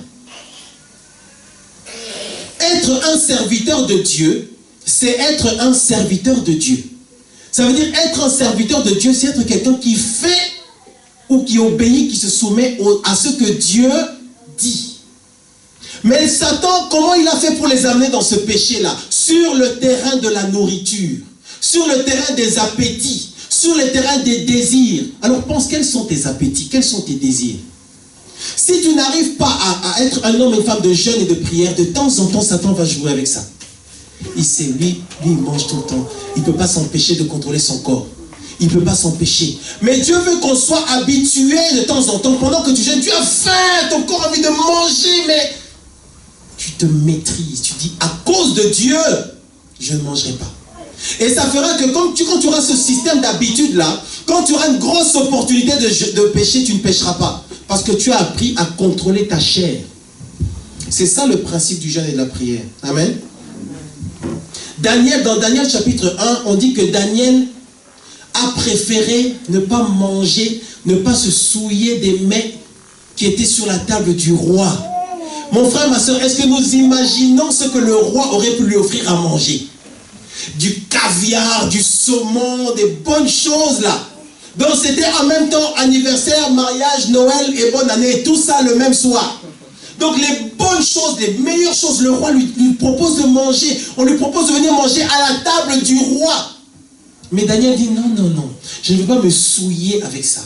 Être un serviteur de Dieu, c'est être un serviteur de Dieu. Ça veut dire être un serviteur de Dieu, c'est être quelqu'un qui fait ou qui obéit, qui se soumet à ce que Dieu dit. Mais Satan, comment il a fait pour les amener dans ce péché-là? Sur le terrain de la nourriture, sur le terrain des appétits, sur le terrain des désirs. Alors pense, quels sont tes appétits? Quels sont tes désirs? Si tu n'arrives pas à être un homme et une femme de jeûne et de prière, de temps en temps, Satan va jouer avec ça. Il sait, lui il mange tout le temps. Il ne peut pas s'empêcher de contrôler son corps. Il ne peut pas s'empêcher. Mais Dieu veut qu'on soit habitué de temps en temps. Pendant que tu jeûnes, tu as faim, ton corps a envie de manger, mais tu te maîtrises. Tu dis, à cause de Dieu, je ne mangerai pas. Et ça fera que quand tu auras ce système d'habitude-là, quand tu auras une grosse opportunité de pécher, tu ne pécheras pas. Parce que tu as appris à contrôler ta chair. C'est ça le principe du jeûne et de la prière. Amen. Dans Daniel chapitre 1, on dit que Daniel a préféré ne pas manger, ne pas se souiller des mets qui étaient sur la table du roi. Mon frère, ma soeur, est-ce que nous imaginons ce que le roi aurait pu lui offrir à manger? Du caviar, du saumon, des bonnes choses là. Donc c'était en même temps anniversaire, mariage, Noël et bonne année, tout ça le même soir. Donc les bonnes choses, les meilleures choses, le roi lui propose de manger. On lui propose de venir manger à la table du roi. Mais Daniel dit non, non, non, je ne veux pas me souiller avec ça.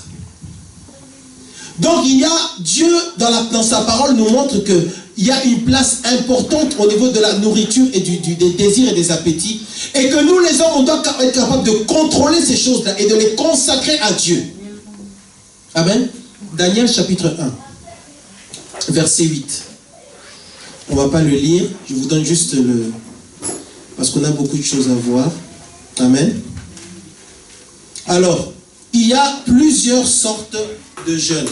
Donc il y a, Dieu dans sa parole nous montre qu'il y a une place importante au niveau de la nourriture et des désirs et des appétits. Et que nous les hommes, on doit être capables de contrôler ces choses-là et de les consacrer à Dieu. Amen. Daniel chapitre 1, verset 8. On ne va pas le lire, je vous donne juste parce qu'on a beaucoup de choses à voir. Amen. Alors, il y a plusieurs sortes de jeûnes.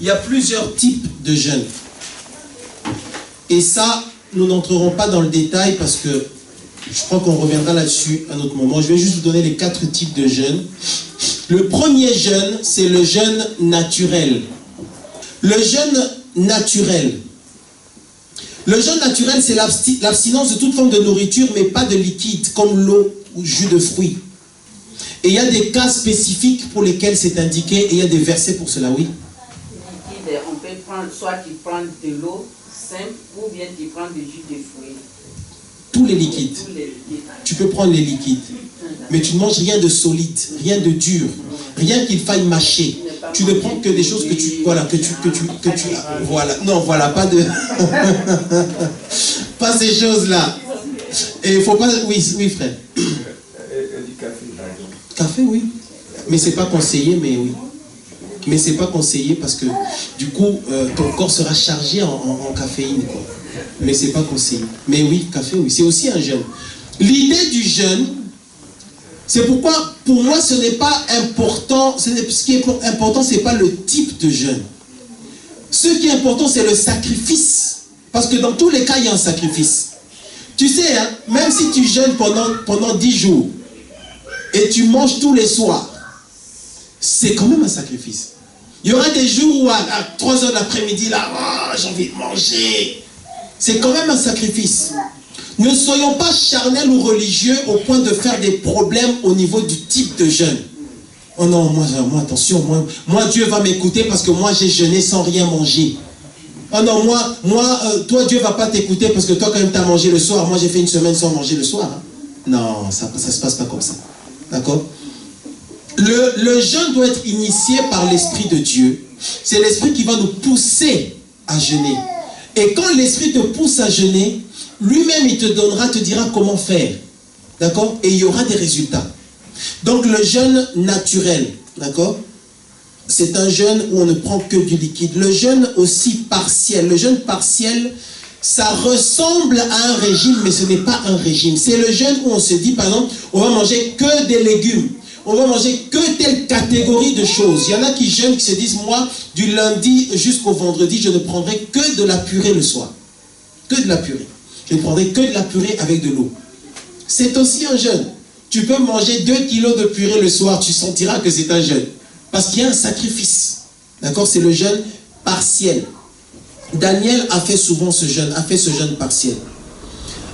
Il y a plusieurs types de jeûnes. Et ça, nous n'entrerons pas dans le détail parce que je crois qu'on reviendra là-dessus à un autre moment. Je vais juste vous donner les 4 types de jeûnes. Le premier jeûne, c'est le jeûne naturel. Le jeûne naturel. Le jeûne naturel, c'est l'abstinence de toute forme de nourriture, mais pas de liquide, comme l'eau ou jus de fruits. Et il y a des cas spécifiques pour lesquels c'est indiqué, et il y a des versets pour cela, oui. Liquide, on peut prendre, soit tu prends de l'eau simple, ou bien tu prends du jus de fruits. Tous les liquides. Tu peux prendre les liquides. Mais tu ne manges rien de solide, rien de dur, rien qu'il faille mâcher. Tu ne prends que des choses que tu... Voilà, voilà. Non, voilà, pas de... pas ces choses-là. Et il faut pas... Oui, frère. Café, oui. Mais c'est pas conseillé, mais oui. Mais c'est pas conseillé parce que du coup, ton corps sera chargé en caféine, quoi. Mais c'est pas conseillé. Mais oui, café, oui. C'est aussi un jeûne. L'idée du jeûne, C'est pourquoi, pour moi, ce n'est pas important. Ce qui est important, ce n'est pas le type de jeûne. Ce qui est important, c'est le sacrifice. Parce que dans tous les cas, il y a un sacrifice. Tu sais, hein, même si tu jeûnes pendant 10 jours et tu manges tous les soirs, c'est quand même un sacrifice. Il y aura des jours où à 3 h de l'après-midi, là, oh, j'ai envie de manger. C'est quand même un sacrifice. Ne soyons pas charnels ou religieux au point de faire des problèmes au niveau du type de jeûne. Oh non, moi attention, moi Dieu va m'écouter parce que moi j'ai jeûné sans rien manger. Oh non, toi Dieu va pas t'écouter parce que toi quand même tu as mangé le soir. Moi j'ai fait une semaine sans manger le soir. Hein. Non, ça se passe pas comme ça. D'accord? Le jeûne doit être initié par l'Esprit de Dieu. C'est l'Esprit qui va nous pousser à jeûner. Et quand l'Esprit te pousse à jeûner, lui-même il te dira comment faire. D'accord? Et il y aura des résultats. Donc le jeûne naturel, d'accord? C'est un jeûne où on ne prend que du liquide. Le jeûne aussi partiel. Le jeûne partiel, ça ressemble à un régime, mais ce n'est pas un régime. C'est le jeûne où on se dit, par exemple, on va manger que des légumes. On va manger que telle catégorie de choses. Il y en a qui jeûnent, qui se disent, moi, du lundi jusqu'au vendredi, je ne prendrai que de la purée le soir. Que de la purée. Je ne prendrai que de la purée avec de l'eau. C'est aussi un jeûne. Tu peux manger 2 kilos de purée le soir, tu sentiras que c'est un jeûne. Parce qu'il y a un sacrifice. D'accord? C'est le jeûne partiel. Daniel a fait souvent ce jeûne, partiel.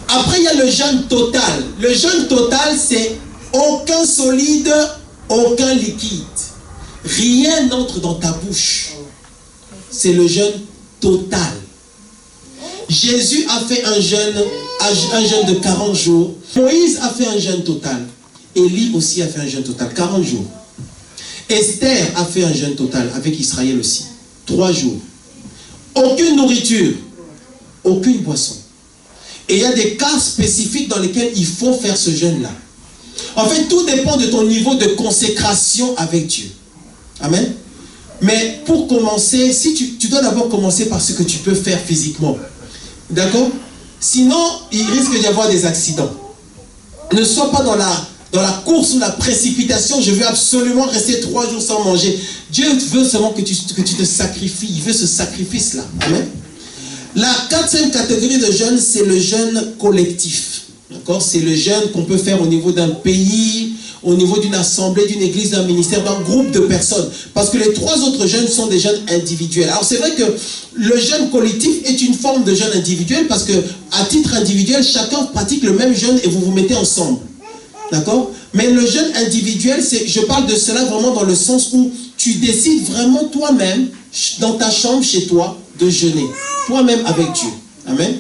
Après, il y a le jeûne total. Le jeûne total, c'est aucun solide, aucun liquide. Rien n'entre dans ta bouche. C'est le jeûne total. Jésus a fait un jeûne de 40 jours. Moïse a fait un jeûne total. Élie aussi a fait un jeûne total, 40 jours. Esther a fait un jeûne total avec Israël aussi. 3 jours. Aucune nourriture, aucune boisson. Et il y a des cas spécifiques dans lesquels il faut faire ce jeûne-là. En fait, tout dépend de ton niveau de consécration avec Dieu. Amen. Mais pour commencer, si tu dois d'abord commencer par ce que tu peux faire physiquement. D'accord? Sinon, il risque d'y avoir des accidents. Ne sois pas dans la course ou la précipitation. Je veux absolument rester 3 jours sans manger. Dieu veut seulement que tu te sacrifies. Il veut ce sacrifice-là. Amen. La 4e catégorie de jeûne, c'est le jeûne collectif. D'accord? C'est le jeûne qu'on peut faire au niveau d'un pays, au niveau d'une assemblée, d'une église, d'un ministère, d'un groupe de personnes. Parce que les 3 autres jeûnes sont des jeûnes individuels. Alors c'est vrai que le jeûne collectif est une forme de jeûne individuel parce que à titre individuel, chacun pratique le même jeûne et vous vous mettez ensemble. D'accord? Mais le jeûne individuel, je parle de cela vraiment dans le sens où tu décides vraiment toi-même, dans ta chambre, chez toi, de jeûner. Toi-même avec Dieu. Amen.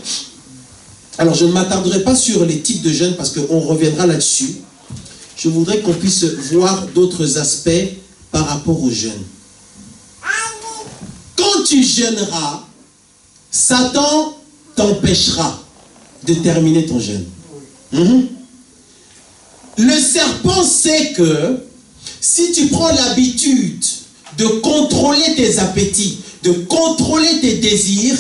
Alors je ne m'attarderai pas sur les types de jeûne parce qu'on reviendra là-dessus. Je voudrais qu'on puisse voir d'autres aspects par rapport au jeûne. Quand tu jeûneras, Satan t'empêchera de terminer ton jeûne. Le serpent sait que si tu prends l'habitude de contrôler tes appétits, de contrôler tes désirs,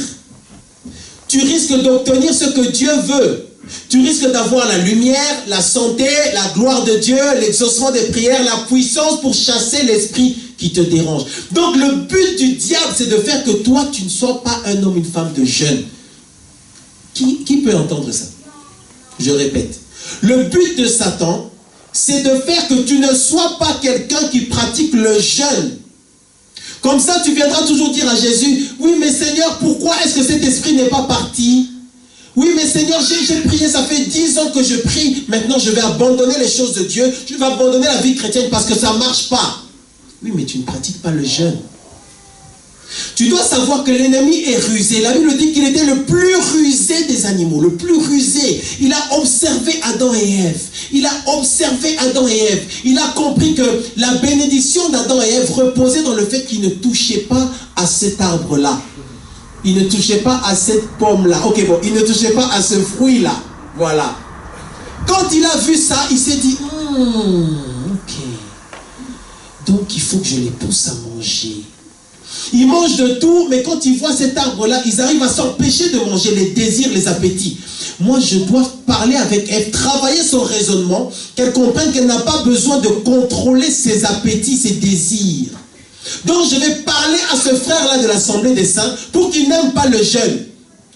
tu risques d'obtenir ce que Dieu veut. Tu risques d'avoir la lumière, la santé, la gloire de Dieu, l'exaucement des prières, la puissance pour chasser l'esprit qui te dérange. Donc le but du diable, c'est de faire que toi, tu ne sois pas un homme, une femme de jeûne. Qui peut entendre ça? Je répète. Le but de Satan, c'est de faire que tu ne sois pas quelqu'un qui pratique le jeûne. Comme ça, tu viendras toujours dire à Jésus, oui, mais Seigneur, pourquoi est-ce que cet esprit n'est pas parti? Oui, mais Seigneur, j'ai prié, ça fait 10 ans que je prie. Maintenant, je vais abandonner les choses de Dieu. Je vais abandonner la vie chrétienne parce que ça ne marche pas. Oui, mais tu ne pratiques pas le jeûne. Tu dois savoir que l'ennemi est rusé. La Bible dit qu'il était le plus rusé des animaux, le plus rusé. Il a observé Adam et Ève. Il a observé Adam et Ève. Il a compris que la bénédiction d'Adam et Ève reposait dans le fait qu'ils ne touchaient pas à cet arbre-là. Ils ne touchaient pas à cette pomme-là. Ok, bon, ils ne touchaient pas à ce fruit-là. Voilà. Quand il a vu ça, il s'est dit, ok. Donc il faut que je les pousse à manger. Ils mangent de tout, mais quand ils voient cet arbre-là, ils arrivent à s'empêcher de manger les désirs, les appétits. moi je dois parler avec elle, travailler son raisonnement, qu'elle comprenne qu'elle n'a pas besoin de contrôler ses appétits, ses désirs. Donc je vais parler à ce frère-là de l'Assemblée des Saints pour qu'il n'aime pas le jeûne.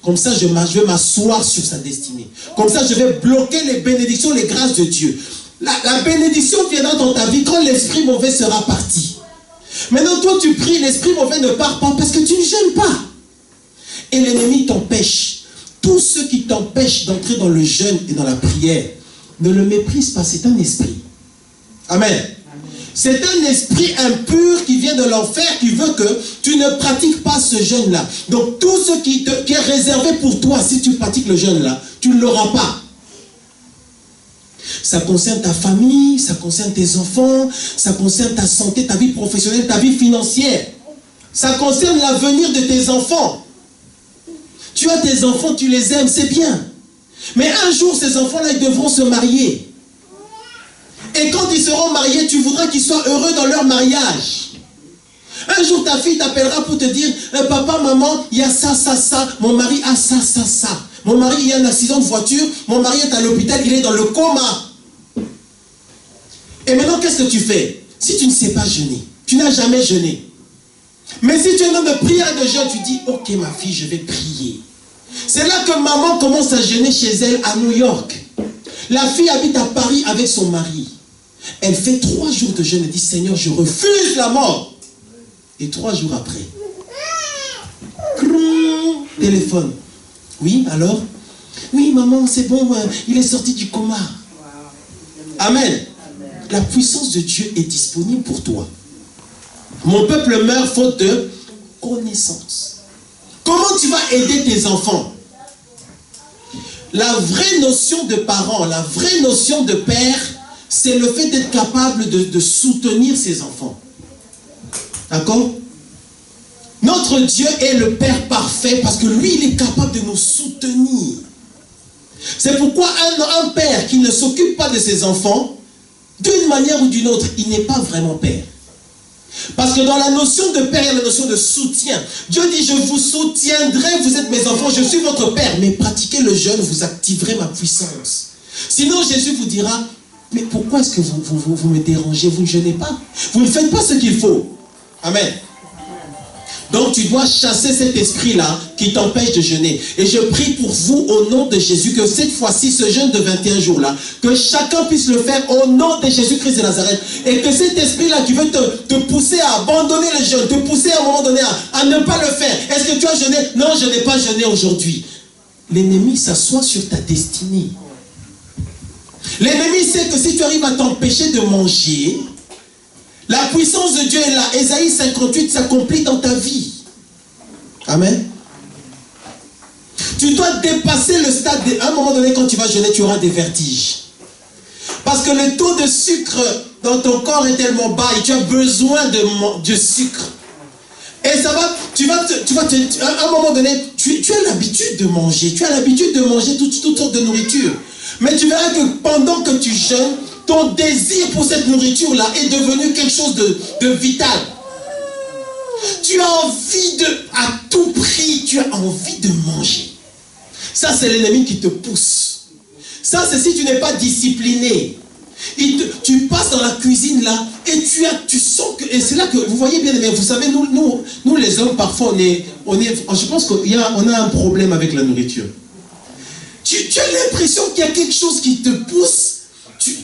Comme ça, je vais m'asseoir sur sa destinée. Comme ça, je vais bloquer les bénédictions, les grâces de Dieu. La bénédiction viendra dans ta vie quand l'esprit mauvais sera parti. Maintenant, toi, tu pries, l'esprit mauvais ne part pas parce que tu ne jeûnes pas. Et l'ennemi t'empêche. Tout ce qui t'empêche d'entrer dans le jeûne et dans la prière, ne le méprise pas, c'est un esprit. Amen. C'est un esprit impur qui vient de l'enfer, qui veut que tu ne pratiques pas ce jeûne-là. Donc tout ce qui est réservé pour toi, si tu pratiques le jeûne-là, tu ne l'auras pas. Ça concerne ta famille, ça concerne tes enfants, ça concerne ta santé, ta vie professionnelle, ta vie financière. Ça concerne l'avenir de tes enfants. Tu as tes enfants, tu les aimes, c'est bien. Mais un jour, ces enfants-là, ils devront se marier. Et quand ils seront mariés, tu voudras qu'ils soient heureux dans leur mariage. Un jour, ta fille t'appellera pour te dire, papa, maman, il y a ça, ça, ça. Mon mari a ça, ça, ça. Mon mari, il y a un accident de voiture. Mon mari est à l'hôpital, il est dans le coma. Et maintenant, qu'est-ce que tu fais? Si tu ne sais pas jeûner, tu n'as jamais jeûné. Mais si tu es un homme de prière et de jeûne, tu dis, ok ma fille, je vais prier. C'est là que maman commence à jeûner chez elle à New York. La fille habite à Paris avec son mari. Elle fait 3 jours de jeûne et dit, Seigneur, je refuse la mort. Et 3 jours après, téléphone. Oui, alors? Oui, maman, c'est bon, il est sorti du coma. Amen. La puissance de Dieu est disponible pour toi. Mon peuple meurt faute de connaissance. Comment tu vas aider tes enfants? La vraie notion de parent, la vraie notion de père, c'est le fait d'être capable de soutenir ses enfants. D'accord? Notre Dieu est le Père parfait parce que lui, il est capable de nous soutenir. C'est pourquoi un père qui ne s'occupe pas de ses enfants, d'une manière ou d'une autre, il n'est pas vraiment père. Parce que dans la notion de père, il y a la notion de soutien. Dieu dit, je vous soutiendrai, vous êtes mes enfants, je suis votre père. Mais pratiquez le jeûne, vous activerez ma puissance. Sinon, Jésus vous dira, mais pourquoi est-ce que vous me dérangez? Vous ne jeûnez pas. Vous ne faites pas ce qu'il faut. Amen. Donc tu dois chasser cet esprit-là qui t'empêche de jeûner. Et je prie pour vous au nom de Jésus que cette fois-ci, ce jeûne de 21 jours-là, que chacun puisse le faire au nom de Jésus-Christ de Nazareth. Et que cet esprit-là qui veut te pousser à abandonner le jeûne, te pousser à un moment donné à ne pas le faire. Est-ce que tu as jeûné? Non, je n'ai pas jeûné aujourd'hui. L'ennemi s'assoit sur ta destinée. L'ennemi sait que si tu arrives à t'empêcher de manger, la puissance de Dieu est là. Ésaïe 58 s'accomplit dans ta vie. Amen. Tu dois dépasser le stade. À un moment donné, quand tu vas jeûner, tu auras des vertiges. Parce que le taux de sucre dans ton corps est tellement bas et tu as besoin de sucre. Et ça va, à un moment donné, tu as l'habitude de manger. Tu as l'habitude de manger toutes sortes de nourriture. Mais tu verras que pendant que tu jeûnes, ton désir pour cette nourriture-là est devenu quelque chose de vital. Tu as envie à tout prix, tu as envie de manger. Ça, c'est l'ennemi qui te pousse. Ça, c'est si tu n'es pas discipliné. Tu passes dans la cuisine là et tu sens que... Et c'est là que, vous voyez bien, mais vous savez, nous les hommes, parfois, je pense qu'on a un problème avec la nourriture. Tu as l'impression qu'il y a quelque chose qui te pousse.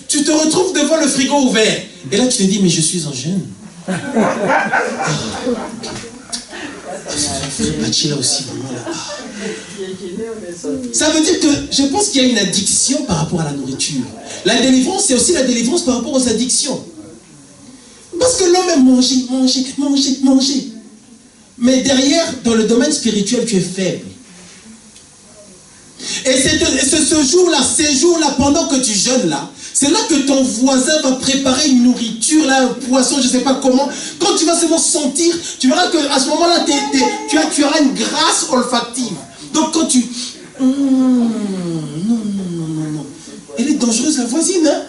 Tu te retrouves devant le frigo ouvert. Et là, tu te dis, mais je suis en jeûne. Là aussi, ça veut dire que je pense qu'il y a une addiction par rapport à la nourriture. La délivrance, c'est aussi la délivrance par rapport aux addictions. Parce que l'homme aime manger, manger, manger, manger. Mais derrière, dans le domaine spirituel, tu es faible. Et c'est ce jour-là, ces jours-là, pendant que tu jeûnes là, c'est là que ton voisin va préparer une nourriture, là, un poisson, je ne sais pas comment. Quand tu vas seulement sentir, tu verras qu'à ce moment-là, tu auras une grâce olfactive. Donc quand tu... non. Elle est dangereuse, la voisine, hein?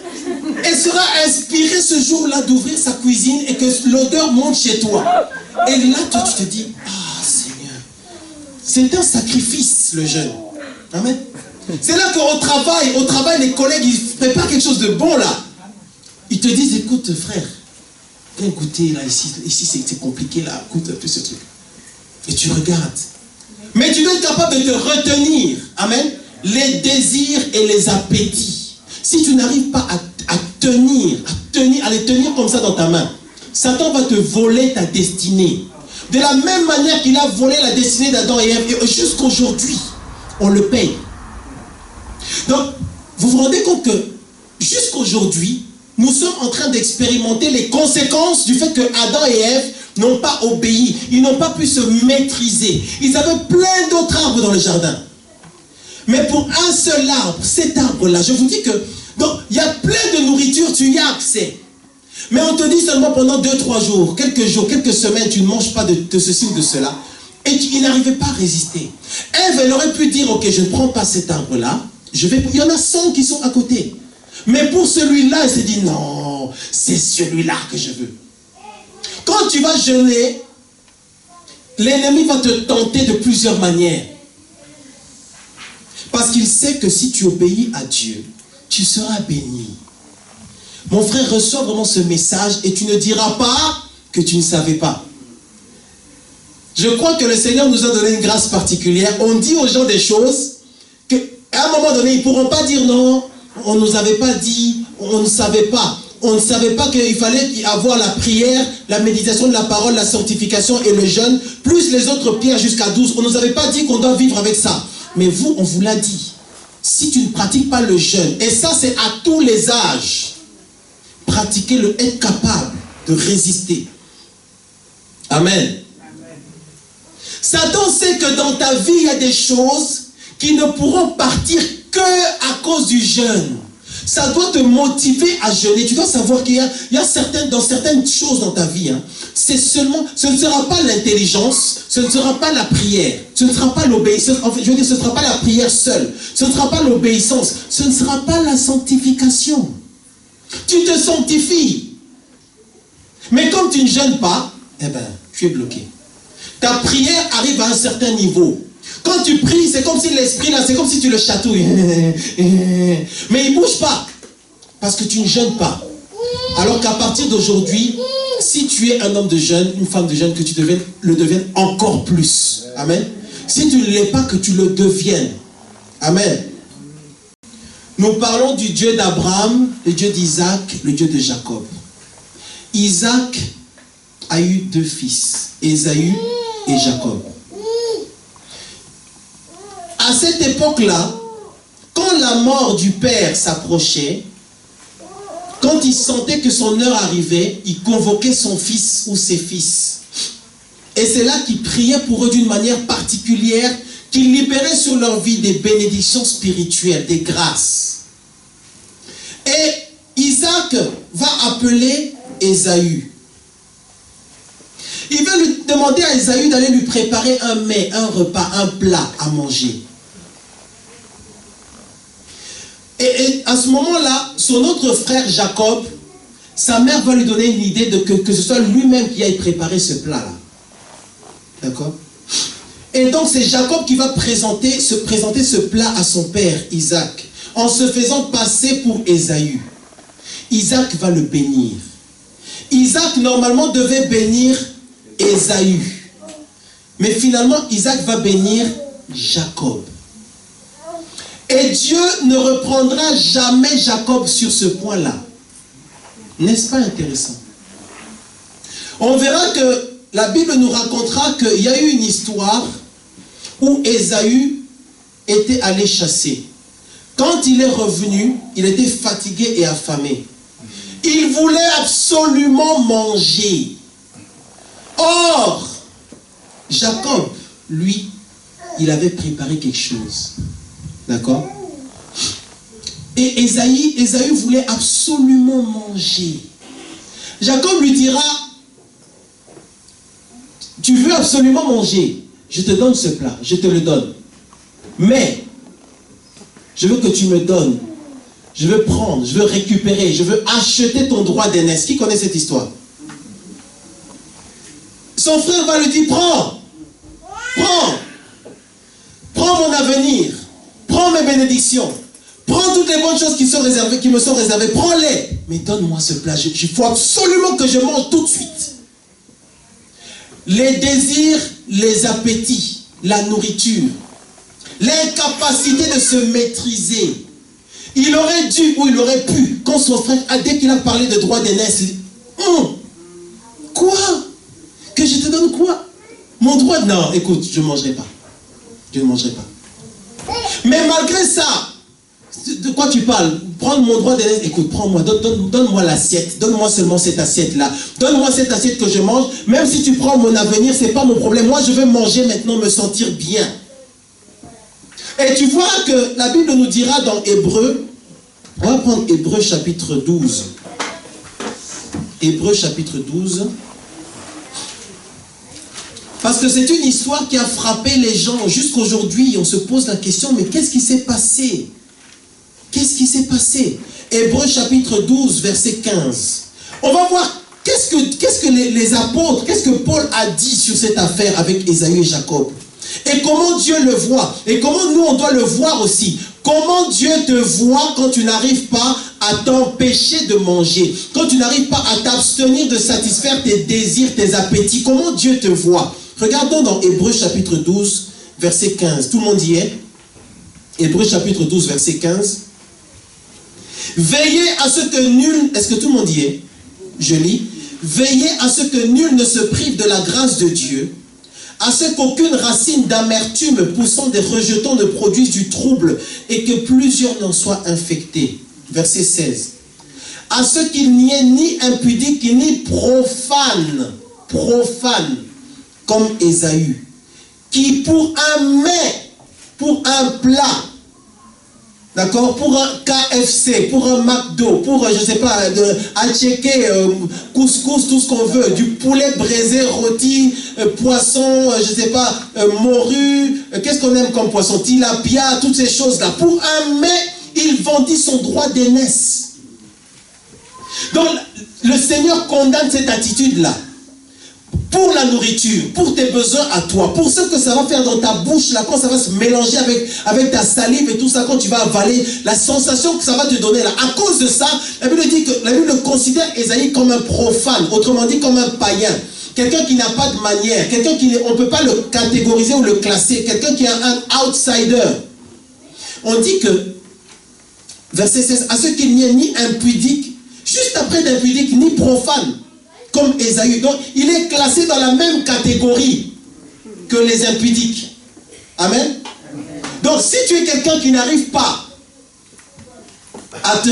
Elle sera inspirée ce jour-là d'ouvrir sa cuisine et que l'odeur monte chez toi. Et là, toi, tu te dis, ah, Seigneur, c'est un sacrifice, le jeûne. Amen. C'est là qu'au travail, les collègues, ils préparent quelque chose de bon là. Ils te disent, écoute frère, viens goûter là, ici c'est compliqué là, goûte un peu ce truc. Et tu regardes. Mais tu dois être capable de te retenir, amen, les désirs et les appétits. Si tu n'arrives pas à les tenir comme ça dans ta main, Satan va te voler ta destinée. De la même manière qu'il a volé la destinée d'Adam et Ève, et jusqu'aujourd'hui, on le paye. Donc, vous vous rendez compte que jusqu'aujourd'hui, nous sommes en train d'expérimenter les conséquences du fait que Adam et Ève n'ont pas obéi. Ils n'ont pas pu se maîtriser. Ils avaient plein d'autres arbres dans le jardin. Mais pour un seul arbre, cet arbre-là, je vous dis que donc il y a plein de nourriture, tu y as accès. Mais on te dit seulement pendant 2-3 jours, quelques semaines, tu ne manges pas de ceci ou de cela. Et il n'arrivait pas à résister. Ève, elle aurait pu dire, ok, je ne prends pas cet arbre-là. Il y en a 100 qui sont à côté. Mais pour celui-là, elle s'est dit, non, c'est celui-là que je veux. Quand tu vas jeûner, l'ennemi va te tenter de plusieurs manières. Parce qu'il sait que si tu obéis à Dieu, tu seras béni. Mon frère, reçois vraiment ce message et tu ne diras pas que tu ne savais pas. Je crois que le Seigneur nous a donné une grâce particulière. On dit aux gens des choses qu'à un moment donné, ils ne pourront pas dire non, on ne nous avait pas dit, on ne savait pas. On ne savait pas qu'il fallait avoir la prière, la méditation de la parole, la sanctification et le jeûne, plus les autres prières jusqu'à 12. On ne nous avait pas dit qu'on doit vivre avec ça. Mais vous, on vous l'a dit. Si tu ne pratiques pas le jeûne, et ça c'est à tous les âges, pratiquez-le, être capable de résister. Amen. Satan sait que dans ta vie, il y a des choses qui ne pourront partir que à cause du jeûne. Ça doit te motiver à jeûner. Tu dois savoir qu'il y a certaines choses dans ta vie. Ce ne sera pas l'intelligence, ce ne sera pas la prière, ce ne sera pas l'obéissance. En fait, je veux dire, ce ne sera pas la prière seule, ce ne sera pas l'obéissance, ce ne sera pas la sanctification. Tu te sanctifies. Mais comme tu ne jeûnes pas, eh ben, tu es bloqué. Ta prière arrive à un certain niveau. Quand tu pries, c'est comme si l'esprit là, c'est comme si tu le chatouilles. Mais il ne bouge pas. Parce que tu ne jeûnes pas. Alors qu'à partir d'aujourd'hui, si tu es un homme de jeûne, une femme de jeûne, que tu le deviennes encore plus. Amen. Si tu ne l'es pas, que tu le deviennes. Amen. Nous parlons du Dieu d'Abraham, le Dieu d'Isaac, le Dieu de Jacob. Isaac a eu 2 fils, Ésaü et Jacob. À cette époque-là, quand la mort du père s'approchait, quand il sentait que son heure arrivait, il convoquait son fils ou ses fils. Et c'est là qu'il priait pour eux d'une manière particulière, qu'il libérait sur leur vie des bénédictions spirituelles, des grâces. Et Isaac va appeler Ésaü. Il va lui demander à Ésaü d'aller lui préparer un mets, un repas, un plat à manger. Et à ce moment-là, son autre frère Jacob, sa mère va lui donner une idée de que ce soit lui-même qui aille préparer ce plat-là. D'accord? Et donc c'est Jacob qui va se présenter ce plat à son père Isaac, en se faisant passer pour Ésaü. Isaac va le bénir. Isaac normalement devait bénir Ésaü. Mais finalement, Isaac va bénir Jacob. Et Dieu ne reprendra jamais Jacob sur ce point-là. N'est-ce pas intéressant? On verra que la Bible nous racontera qu'il y a eu une histoire où Ésaü était allé chasser. Quand il est revenu, il était fatigué et affamé. Il voulait absolument manger. Or, Jacob, lui, il avait préparé quelque chose. D'accord? Et Ésaü voulait absolument manger. Jacob lui dira, tu veux absolument manger, je te donne ce plat, je te le donne. Mais, je veux que tu me donnes, je veux prendre, je veux récupérer, je veux acheter ton droit d'aînesse. Qui connaît cette histoire? Son frère va lui dire, prends mon avenir, prends mes bénédictions. Prends toutes les bonnes choses qui me sont réservées. Prends-les. Mais donne-moi ce plat. Il faut absolument que je mange tout de suite. Les désirs, les appétits, la nourriture, l'incapacité de se maîtriser. Il aurait dû ou il aurait pu, quand son frère, dès qu'il a parlé de droit d'aînesse, il dit, quoi? Que je te donne quoi? Mon droit? Non, écoute, je ne mangerai pas. Je ne mangerai pas. Mais malgré ça, de quoi tu parles? Prendre mon droit d'aînesse, écoute, prends-moi, donne-moi l'assiette. Donne-moi seulement cette assiette-là. Donne-moi cette assiette que je mange. Même si tu prends mon avenir, ce n'est pas mon problème. Moi, je veux manger maintenant, me sentir bien. Et tu vois que la Bible nous dira dans Hébreu, on va prendre Hébreu chapitre 12. Hébreu chapitre 12. Parce que c'est une histoire qui a frappé les gens. Jusqu'aujourd'hui, on se pose la question, mais qu'est-ce qui s'est passé? Qu'est-ce qui s'est passé? Hébreu chapitre 12, verset 15. On va voir qu'est-ce que les apôtres, qu'est-ce que Paul a dit sur cette affaire avec Ésaü et Jacob. Et comment Dieu le voit. Et comment nous, on doit le voir aussi. Comment Dieu te voit quand tu n'arrives pas à t'empêcher de manger. Quand tu n'arrives pas à t'abstenir de satisfaire tes désirs, tes appétits. Comment Dieu te voit. Regardons dans Hébreu chapitre 12, verset 15. Tout le monde y est? Hébreu chapitre 12, verset 15. Veillez à ce que nul... Est-ce que tout le monde y est? Je lis. Veillez à ce que nul ne se prive de la grâce de Dieu, à ce qu'aucune racine d'amertume poussant des rejetons ne produise du trouble et que plusieurs n'en soient infectés. Verset 16. À ce qu'il n'y ait ni impudique ni profane, comme Ésaü, qui pour un mets, pour un plat, d'accord, pour un KFC, pour un McDo, pour, je ne sais pas, à checker couscous, tout ce qu'on veut, du poulet braisé, rôti, poisson, je ne sais pas, morue, qu'est-ce qu'on aime comme poisson, tilapia, toutes ces choses-là. Pour un mets, il vendit son droit d'aînesse. Donc, le Seigneur condamne cette attitude-là. Pour la nourriture, pour tes besoins à toi, pour ce que ça va faire dans ta bouche, là, quand ça va se mélanger avec ta salive et tout ça, quand tu vas avaler, la sensation que ça va te donner là. À cause de ça, la Bible dit que la Bible considère Ésaïe comme un profane, autrement dit comme un païen. Quelqu'un qui n'a pas de manière, quelqu'un qui, on ne peut pas le catégoriser ou le classer, quelqu'un qui est un outsider. On dit que, verset 16, à ce qu'il n'y ait ni impudique, juste après d'impudique, ni profane, comme Ésaü. Donc, il est classé dans la même catégorie que les impudiques. Amen. Donc, si tu es quelqu'un qui n'arrive pas à te...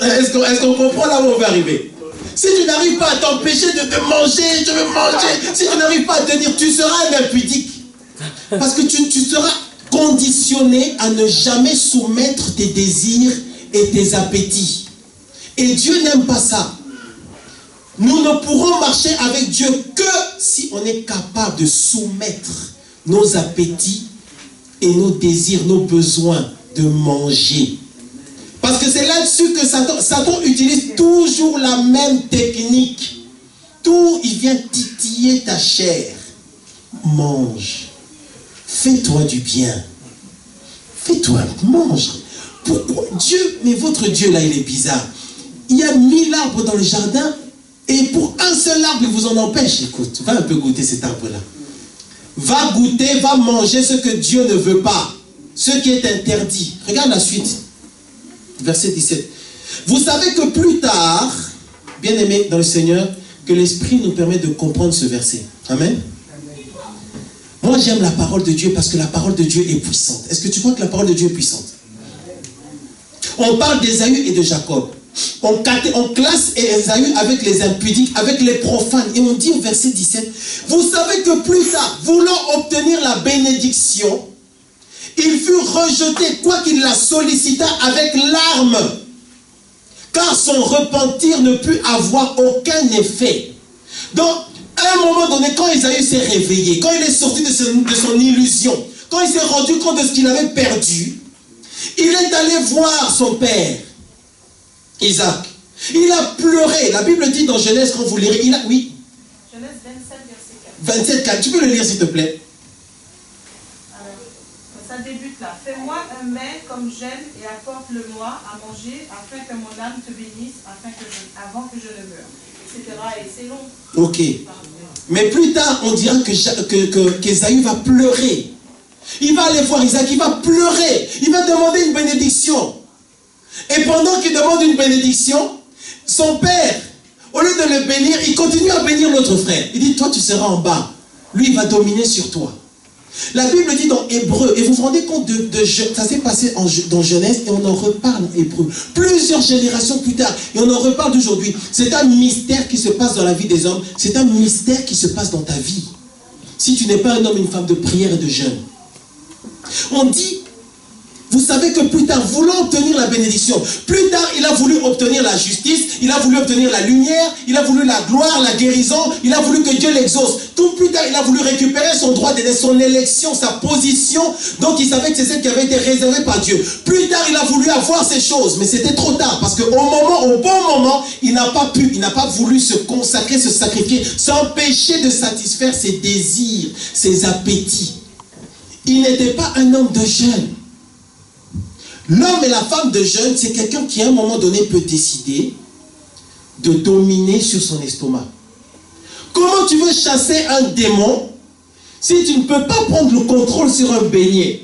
Est-ce qu'on comprend là où on va arriver? Si tu n'arrives pas à t'empêcher de manger, je veux manger, si tu n'arrives pas à tenir, tu seras un impudique. Parce que tu seras conditionné à ne jamais soumettre tes désirs et tes appétits. Et Dieu n'aime pas ça. Nous ne pourrons marcher avec Dieu que si on est capable de soumettre nos appétits et nos désirs, nos besoins de manger. Parce que c'est là-dessus que Satan utilise toujours la même technique. Il vient titiller ta chair. Mange. Fais-toi du bien. Fais-toi, mange. Pourquoi Dieu, mais votre Dieu là, il est bizarre. Il y a 1000 arbres dans le jardin et pour un seul arbre, il vous en empêche. Écoute, va un peu goûter cet arbre-là. Va goûter, va manger ce que Dieu ne veut pas. Ce qui est interdit. Regarde la suite. Verset 17. Vous savez que plus tard, bien-aimés dans le Seigneur, que l'Esprit nous permet de comprendre ce verset. Amen. Moi, j'aime la parole de Dieu parce que la parole de Dieu est puissante. Est-ce que tu crois que la parole de Dieu est puissante? On parle d'Ésaü et de Jacob. On classe Ésaü avec les impudiques, avec les profanes. Et on dit au verset 17, vous savez que plus tard, voulant obtenir la bénédiction, il fut rejeté, quoiqu'il la sollicita avec larmes, car son repentir ne put avoir aucun effet. Donc, à un moment donné, quand Ésaü s'est réveillé, quand il est sorti de son illusion, quand il s'est rendu compte de ce qu'il avait perdu, il est allé voir son père, Isaac. Il a pleuré. La Bible dit dans Genèse, quand vous lirez, oui. Genèse 27, verset 4. 27, 4. Tu peux le lire, s'il te plaît? Alors, ça débute là. Fais-moi un mets comme j'aime et apporte-le-moi à manger afin que mon âme te bénisse, avant que je ne meure, etc. Et c'est long. Ok. Mais plus tard, on dira qu'Ésaü va pleurer. Il va aller voir Isaac, il va pleurer. Il va demander une bénédiction. Et pendant qu'il demande une bénédiction, son père, au lieu de le bénir, il continue à bénir l'autre frère. Il dit, toi tu seras en bas. Lui, il va dominer sur toi. La Bible dit dans Hébreu, et vous vous rendez compte ça s'est passé dans Genèse, et on en reparle en Hébreu. Plusieurs générations plus tard, et on en reparle d'aujourd'hui. C'est un mystère qui se passe dans la vie des hommes. C'est un mystère qui se passe dans ta vie. Si tu n'es pas un homme, une femme de prière et de jeûne. On dit, vous savez que plus tard, voulant obtenir la bénédiction, plus tard, il a voulu obtenir la justice, il a voulu obtenir la lumière, il a voulu la gloire, la guérison, il a voulu que Dieu l'exauce. Tout plus tard, il a voulu récupérer son droit d'aîné, son élection, sa position, donc il savait que c'est celle qui avait été réservée par Dieu. Plus tard, il a voulu avoir ces choses, mais c'était trop tard, parce qu'au bon moment, il n'a pas voulu se consacrer, se sacrifier, s'empêcher de satisfaire ses désirs, ses appétits. Il n'était pas un homme de jeûne. L'homme et la femme de jeûne, c'est quelqu'un qui à un moment donné peut décider de dominer sur son estomac. Comment tu veux chasser un démon si tu ne peux pas prendre le contrôle sur un beignet?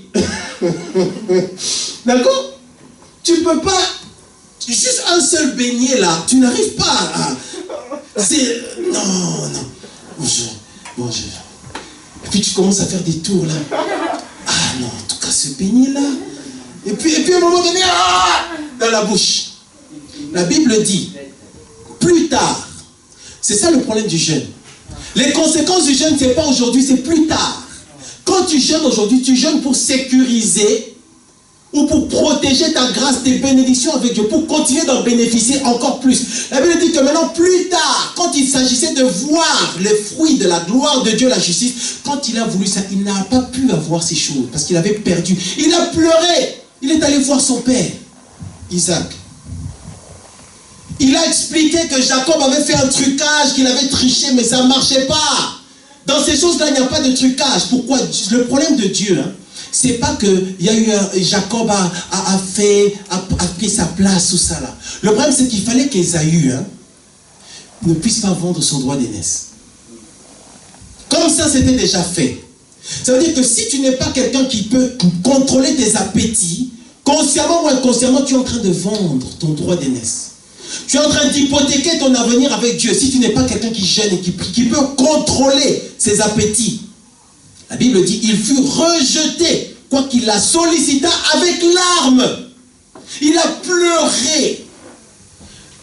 D'accord? Tu ne peux pas, juste un seul beignet là, tu n'arrives pas à... Non. Et puis tu commences à faire des tours là. Ah non, en tout cas ce beignet là. Et puis à un moment donné, dans la bouche. La Bible dit, plus tard, c'est ça le problème du jeûne. Les conséquences du jeûne, c'est pas aujourd'hui, c'est plus tard. Quand tu jeûnes aujourd'hui, tu jeûnes pour sécuriser ou pour protéger ta grâce, tes bénédictions avec Dieu, pour continuer d'en bénéficier encore plus. La Bible dit que maintenant, plus tard, quand il s'agissait de voir les fruits de la gloire de Dieu, la justice, quand il a voulu ça, il n'a pas pu avoir ces choses parce qu'il avait perdu. Il a pleuré. Il est allé voir son père, Isaac. Il a expliqué que Jacob avait fait un trucage, qu'il avait triché, mais ça ne marchait pas. Dans ces choses-là, il n'y a pas de trucage. Pourquoi? Le problème de Dieu, c'est pas que Jacob a pris sa place ou ça là. Le problème, c'est qu'il fallait qu'Ésaü ne puisse pas vendre son droit d'aînesse. Comme ça, c'était déjà fait. Ça veut dire que si tu n'es pas quelqu'un qui peut contrôler tes appétits, consciemment ou inconsciemment, tu es en train de vendre ton droit d'aînesse. Tu es en train d'hypothéquer ton avenir avec Dieu. Si tu n'es pas quelqu'un qui gêne et qui peut contrôler ses appétits. La Bible dit, il fut rejeté, quoiqu'il la sollicita avec larmes. Il a pleuré.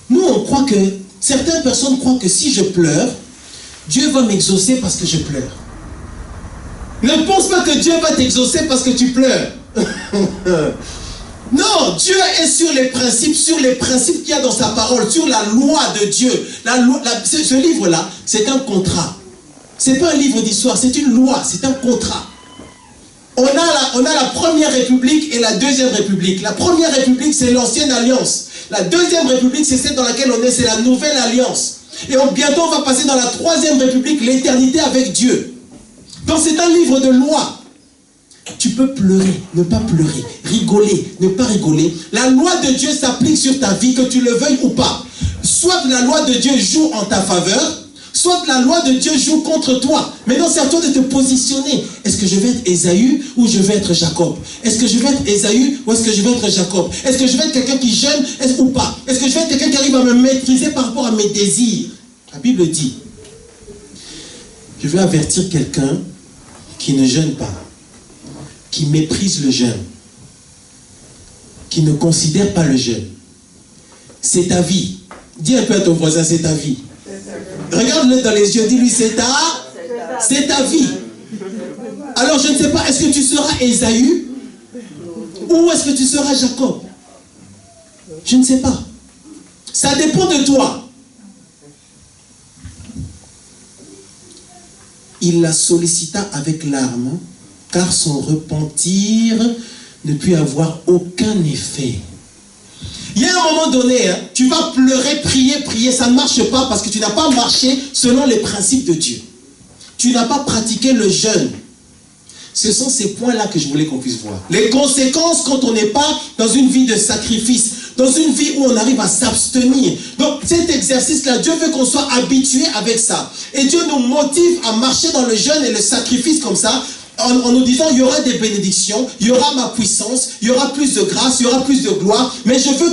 Nous, on croit que, certaines personnes croient que si je pleure, Dieu va m'exaucer parce que je pleure. Ne pense pas que Dieu va t'exaucer parce que tu pleures. Non, Dieu est sur les principes qu'il y a dans sa parole, sur la loi de Dieu. Ce livre-là, c'est un contrat. Ce n'est pas un livre d'histoire, c'est une loi, c'est un contrat. On a la première république et la deuxième république. La première république, c'est l'ancienne alliance. La deuxième république, c'est celle dans laquelle on est, c'est la nouvelle alliance. Et bientôt, on va passer dans la troisième république, l'éternité avec Dieu. Donc c'est un livre de loi. Tu peux pleurer, ne pas pleurer, rigoler, ne pas rigoler. La loi de Dieu s'applique sur ta vie, que tu le veuilles ou pas. Soit la loi de Dieu joue en ta faveur, soit la loi de Dieu joue contre toi. Maintenant, c'est à toi de te positionner. Est-ce que je vais être Ésaü ou je vais être Jacob? Est-ce que je vais être Ésaü ou est-ce que je vais être Jacob? Est-ce que je vais être quelqu'un qui jeûne ou pas? Est-ce que je vais être quelqu'un qui arrive à me maîtriser par rapport à mes désirs? La Bible dit, je vais avertir quelqu'un qui ne jeûne pas, qui méprise le jeûne, qui ne considère pas le jeûne. C'est ta vie. Dis un peu à ton voisin, c'est ta vie. Regarde-le dans les yeux, dis-lui, c'est ta vie. Alors je ne sais pas, est-ce que tu seras Ésaü ou est-ce que tu seras Jacob? Je ne sais pas. Ça dépend de toi. Il la sollicita avec larmes, car son repentir ne put avoir aucun effet. Il y a un moment donné, tu vas pleurer, prier, ça ne marche pas parce que tu n'as pas marché selon les principes de Dieu. Tu n'as pas pratiqué le jeûne. Ce sont ces points-là que je voulais qu'on puisse voir. Les conséquences quand on n'est pas dans une vie de sacrifice, dans une vie où on arrive à s'abstenir. Donc cet exercice-là, Dieu veut qu'on soit habitué avec ça. Et Dieu nous motive à marcher dans le jeûne et le sacrifice comme ça, en nous disant, il y aura des bénédictions, il y aura ma puissance, il y aura plus de grâce, il y aura plus de gloire. Mais je veux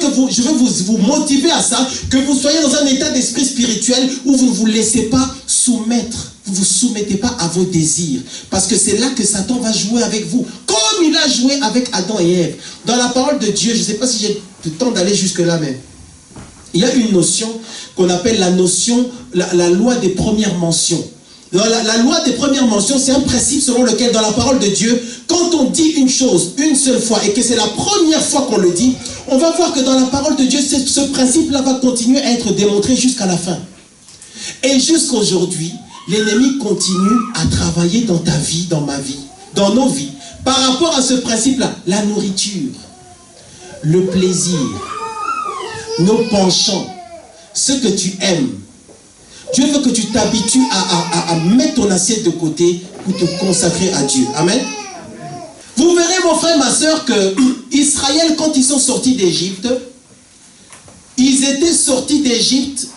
vous motiver à ça, que vous soyez dans un état d'esprit spirituel où vous ne vous laissez pas soumettre. Vous ne vous soumettez pas à vos désirs. Parce que c'est là que Satan va jouer avec vous. Comme il a joué avec Adam et Ève. Dans la parole de Dieu, je ne sais pas si j'ai le temps d'aller jusque-là, mais il y a une notion qu'on appelle la notion, la loi des premières mentions. La loi des premières mentions, c'est un principe selon lequel dans la parole de Dieu, quand on dit une chose une seule fois et que c'est la première fois qu'on le dit, on va voir que dans la parole de Dieu, ce principe-là va continuer à être démontré jusqu'à la fin. Et jusqu'à aujourd'hui, l'ennemi continue à travailler dans ta vie, dans ma vie, dans nos vies, par rapport à ce principe-là. La nourriture, le plaisir, nos penchants, ce que tu aimes. Dieu veut que tu t'habitues à mettre ton assiette de côté pour te consacrer à Dieu. Amen. Vous verrez, mon frère, ma soeur, que Israël, quand ils sont sortis d'Égypte, ils étaient sortis d'Égypte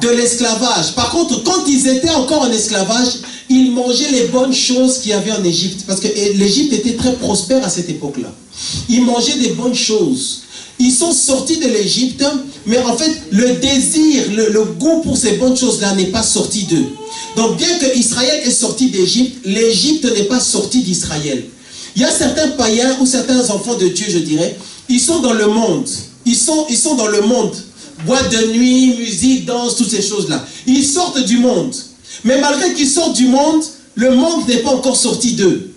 de l'esclavage. Par contre, quand ils étaient encore en esclavage, ils mangeaient les bonnes choses qu'il y avait en Égypte. Parce que l'Égypte était très prospère à cette époque-là. Ils mangeaient des bonnes choses. Ils sont sortis de l'Égypte, mais en fait, le désir, le goût pour ces bonnes choses-là n'est pas sorti d'eux. Donc, bien que Israël est sorti d'Égypte, l'Égypte n'est pas sortie d'Israël. Il y a certains païens ou certains enfants de Dieu, je dirais, ils sont dans le monde. Ils sont dans le monde. Boîte de nuit, musique, danse, toutes ces choses-là. Ils sortent du monde. Mais malgré qu'ils sortent du monde, le monde n'est pas encore sorti d'eux.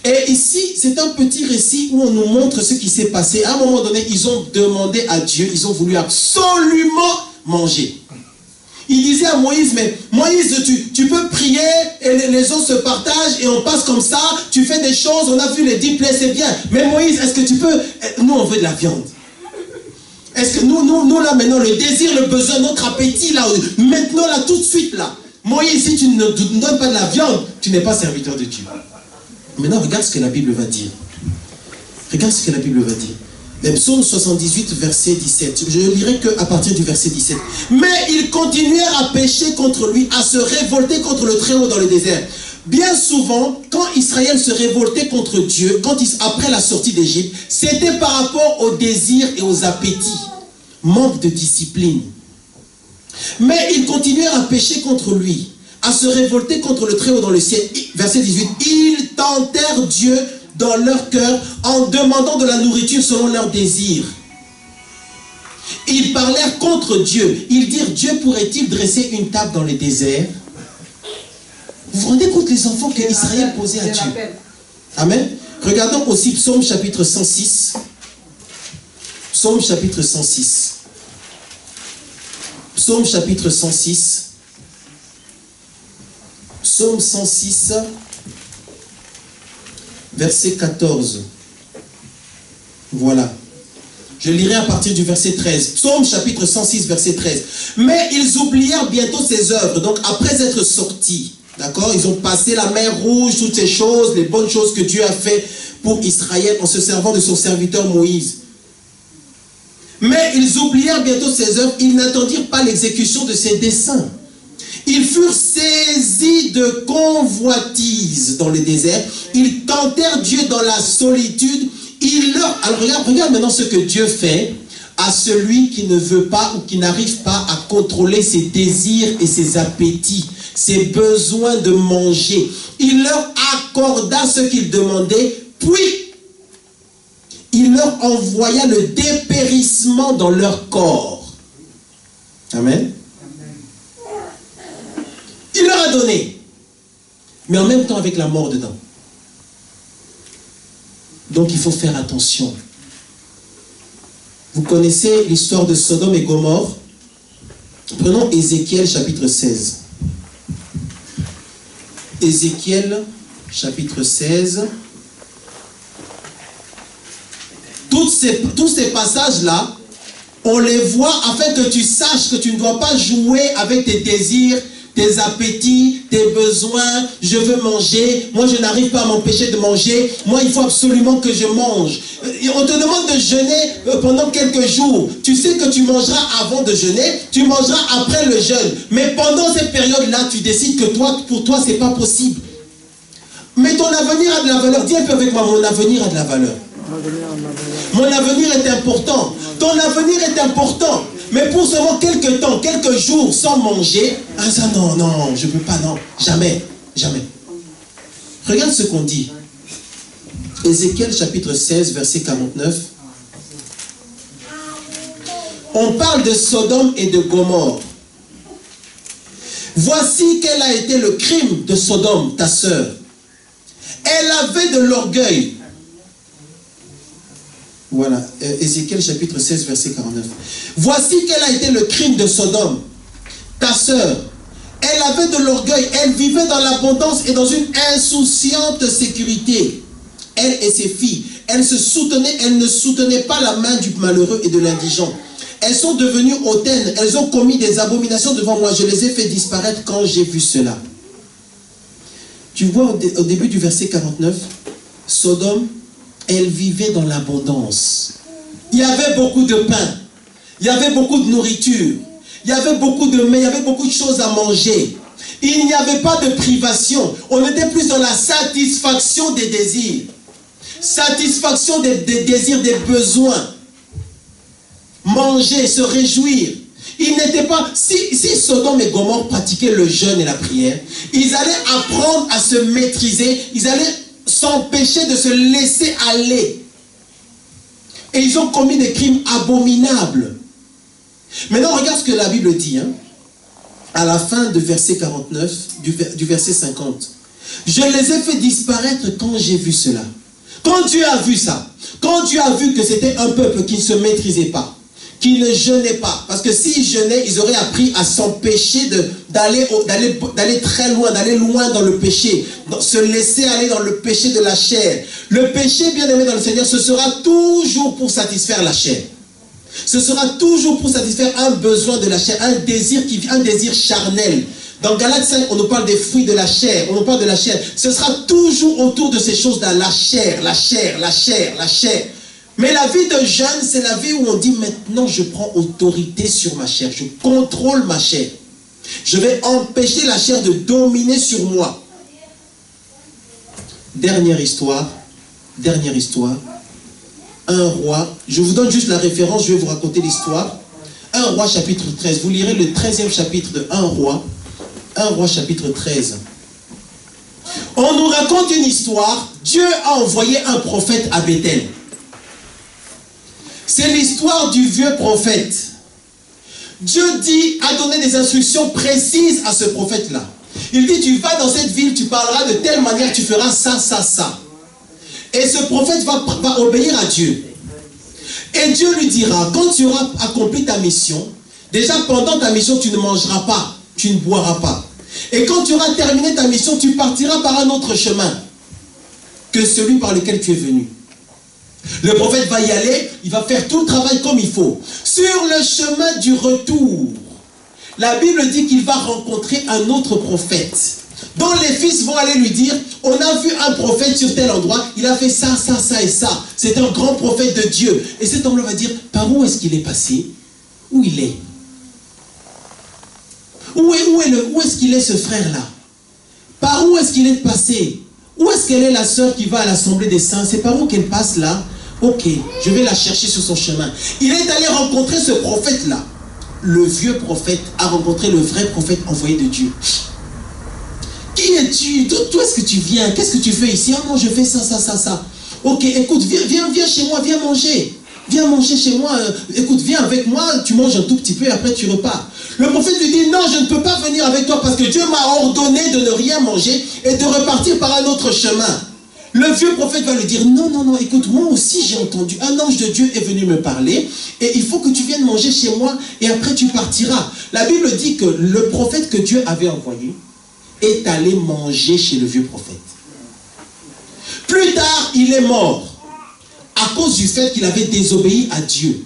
Et ici, c'est un petit récit où on nous montre ce qui s'est passé. À un moment donné, ils ont demandé à Dieu, ils ont voulu absolument manger. Il disait à Moïse, mais Moïse, tu peux prier et les gens se partagent et on passe comme ça, tu fais des choses, on a vu les 10 plaies, c'est bien. Mais Moïse, est-ce que tu peux... Nous, on veut de la viande. Est-ce que nous là, maintenant, le désir, le besoin, notre appétit, là, maintenant, là, tout de suite, là. Moïse, si tu ne nous donnes pas de la viande, tu n'es pas serviteur de Dieu. Maintenant, regarde ce que la Bible va dire. Regarde ce que la Bible va dire. Le psaume 78, verset 17. Je ne lirai qu'à partir du verset 17. Mais ils continuèrent à pécher contre lui, à se révolter contre le Très-Haut dans le désert. Bien souvent, quand Israël se révoltait contre Dieu, après la sortie d'Égypte, c'était par rapport aux désirs et aux appétits. Manque de discipline. Mais ils continuèrent à pécher contre lui, à se révolter contre le Très-Haut dans le ciel. Verset 18. Ils tentèrent Dieu dans leur cœur en demandant de la nourriture selon leurs désirs. Ils parlèrent contre Dieu. Ils dirent, Dieu pourrait-il dresser une table dans le désert? Vous vous rendez compte les enfants que Israël posait à Dieu? Amen. Regardons aussi Psaume chapitre 106. Psaume chapitre 106. Psaume chapitre 106. Psaume 106, verset 14. Voilà. Je lirai à partir du verset 13. Psaume chapitre 106, verset 13. Mais ils oublièrent bientôt ses œuvres. Donc après être sortis, d'accord, ils ont passé la mer Rouge, toutes ces choses, les bonnes choses que Dieu a fait pour Israël en se servant de son serviteur Moïse. Mais ils oublièrent bientôt ses œuvres. Ils n'attendirent pas l'exécution de ses desseins. Ils furent saisis de convoitise dans le désert. Ils tentèrent Dieu dans la solitude. Alors regarde maintenant ce que Dieu fait à celui qui ne veut pas ou qui n'arrive pas à contrôler ses désirs et ses appétits, ses besoins de manger. Il leur accorda ce qu'ils demandaient, puis il leur envoya le dépérissement dans leur corps. Amen. Il leur a donné, mais en même temps avec la mort dedans. Donc il faut faire attention. Vous connaissez l'histoire de Sodome et Gomorrhe? Prenons Ézéchiel chapitre 16. Ézéchiel chapitre 16. Tous ces passages-là, on les voit afin que tu saches que tu ne dois pas jouer avec tes désirs, tes appétits, tes besoins. besoin, je veux manger, moi je n'arrive pas à m'empêcher de manger, moi il faut absolument que je mange. On te demande de jeûner pendant quelques jours. Tu sais que tu mangeras avant de jeûner, tu mangeras après le jeûne. Mais pendant cette période-là, tu décides que pour toi, c'est pas possible. Mais ton avenir a de la valeur. Dis un peu avec moi, mon avenir a de la valeur. Mon avenir est important. Ton avenir est important. Mais pour seulement quelques temps, quelques jours sans manger, ah ça non, je ne peux pas, non, jamais, jamais. Regarde ce qu'on dit. Ézéchiel chapitre 16, verset 49. On parle de Sodome et de Gomorrhe. Voici quel a été le crime de Sodome, ta sœur. Elle avait de l'orgueil. Voilà, Ézéchiel chapitre 16, verset 49. Voici quel a été le crime de Sodome, ta sœur. Elle avait de l'orgueil, elle vivait dans l'abondance et dans une insouciante sécurité. Elle et ses filles, elles ne soutenaient pas la main du malheureux et de l'indigent. Elles sont devenues hautaines, elles ont commis des abominations devant moi. Je les ai fait disparaître quand j'ai vu cela. Tu vois au début du verset 49, Sodome, elle vivait dans l'abondance. Il y avait beaucoup de pain. Il y avait beaucoup de nourriture. Il y avait beaucoup de mets. Il y avait beaucoup de choses à manger. Il n'y avait pas de privation. On était plus dans la satisfaction des désirs. Satisfaction des désirs, des besoins. Manger, se réjouir. Ils n'étaient pas... Si Sodome et Gomorrhe pratiquaient le jeûne et la prière, ils allaient apprendre à se maîtriser. Ils allaient s'empêcher de se laisser aller. Et ils ont commis des crimes abominables. Maintenant, regarde ce que la Bible dit. À la fin de verset 49, du verset 50. Je les ai fait disparaître quand j'ai vu cela. Quand Dieu a vu ça, quand Dieu a vu que c'était un peuple qui ne se maîtrisait pas, qui ne jeûnaient pas. Parce que s'ils jeûnaient, ils auraient appris à s'empêcher d'aller très loin, d'aller loin dans le péché, se laisser aller dans le péché de la chair. Le péché, bien aimé dans le Seigneur, ce sera toujours pour satisfaire la chair. Ce sera toujours pour satisfaire un besoin de la chair, un désir charnel. Dans Galates 5, on nous parle des fruits de la chair, on nous parle de la chair. Ce sera toujours autour de ces choses-là, la chair, la chair, la chair, la chair. Mais la vie de jeûne, c'est la vie où on dit maintenant je prends autorité sur ma chair, je contrôle ma chair. Je vais empêcher la chair de dominer sur moi. Dernière histoire. Un roi, je vous donne juste la référence, je vais vous raconter l'histoire. Un roi chapitre 13, vous lirez le 13e chapitre de Un roi chapitre 13. On nous raconte une histoire, Dieu a envoyé un prophète à Bethel. C'est l'histoire du vieux prophète. Dieu a donné des instructions précises à ce prophète-là. Il dit, tu vas dans cette ville, tu parleras de telle manière, tu feras ça, ça, ça. Et ce prophète va obéir à Dieu. Et Dieu lui dira, quand tu auras accompli ta mission, déjà pendant ta mission, tu ne mangeras pas, tu ne boiras pas. Et quand tu auras terminé ta mission, tu partiras par un autre chemin que celui par lequel tu es venu. Le prophète va y aller, il va faire tout le travail comme il faut. Sur le chemin du retour, la Bible dit qu'il va rencontrer un autre prophète, dont les fils vont aller lui dire, on a vu un prophète sur tel endroit, il a fait ça, ça, ça et ça. C'est un grand prophète de Dieu. Et cet homme-là va dire, par où est-ce qu'il est passé? Où il est? Où est-ce qu'il est ce frère-là? Par où est-ce qu'il est passé? Où est-ce qu'elle est la sœur qui va à l'Assemblée des Saints? C'est par où qu'elle passe là? Ok, je vais la chercher sur son chemin. Il est allé rencontrer ce prophète-là. Le vieux prophète a rencontré le vrai prophète envoyé de Dieu. Qui es-tu? D'où est-ce que tu viens? Qu'est-ce que tu fais ici? Ah non, je fais ça, ça, ça, ça. Ok, écoute, viens chez moi, viens manger. Viens manger chez moi. Écoute, viens avec moi, tu manges un tout petit peu et après tu repars. Le prophète lui dit, non, je ne peux pas venir avec toi parce que Dieu m'a ordonné de ne rien manger et de repartir par un autre chemin. Le vieux prophète va lui dire, non, non, non, écoute, moi aussi j'ai entendu, un ange de Dieu est venu me parler et il faut que tu viennes manger chez moi et après tu partiras. La Bible dit que le prophète que Dieu avait envoyé est allé manger chez le vieux prophète. Plus tard, il est mort à cause du fait qu'il avait désobéi à Dieu.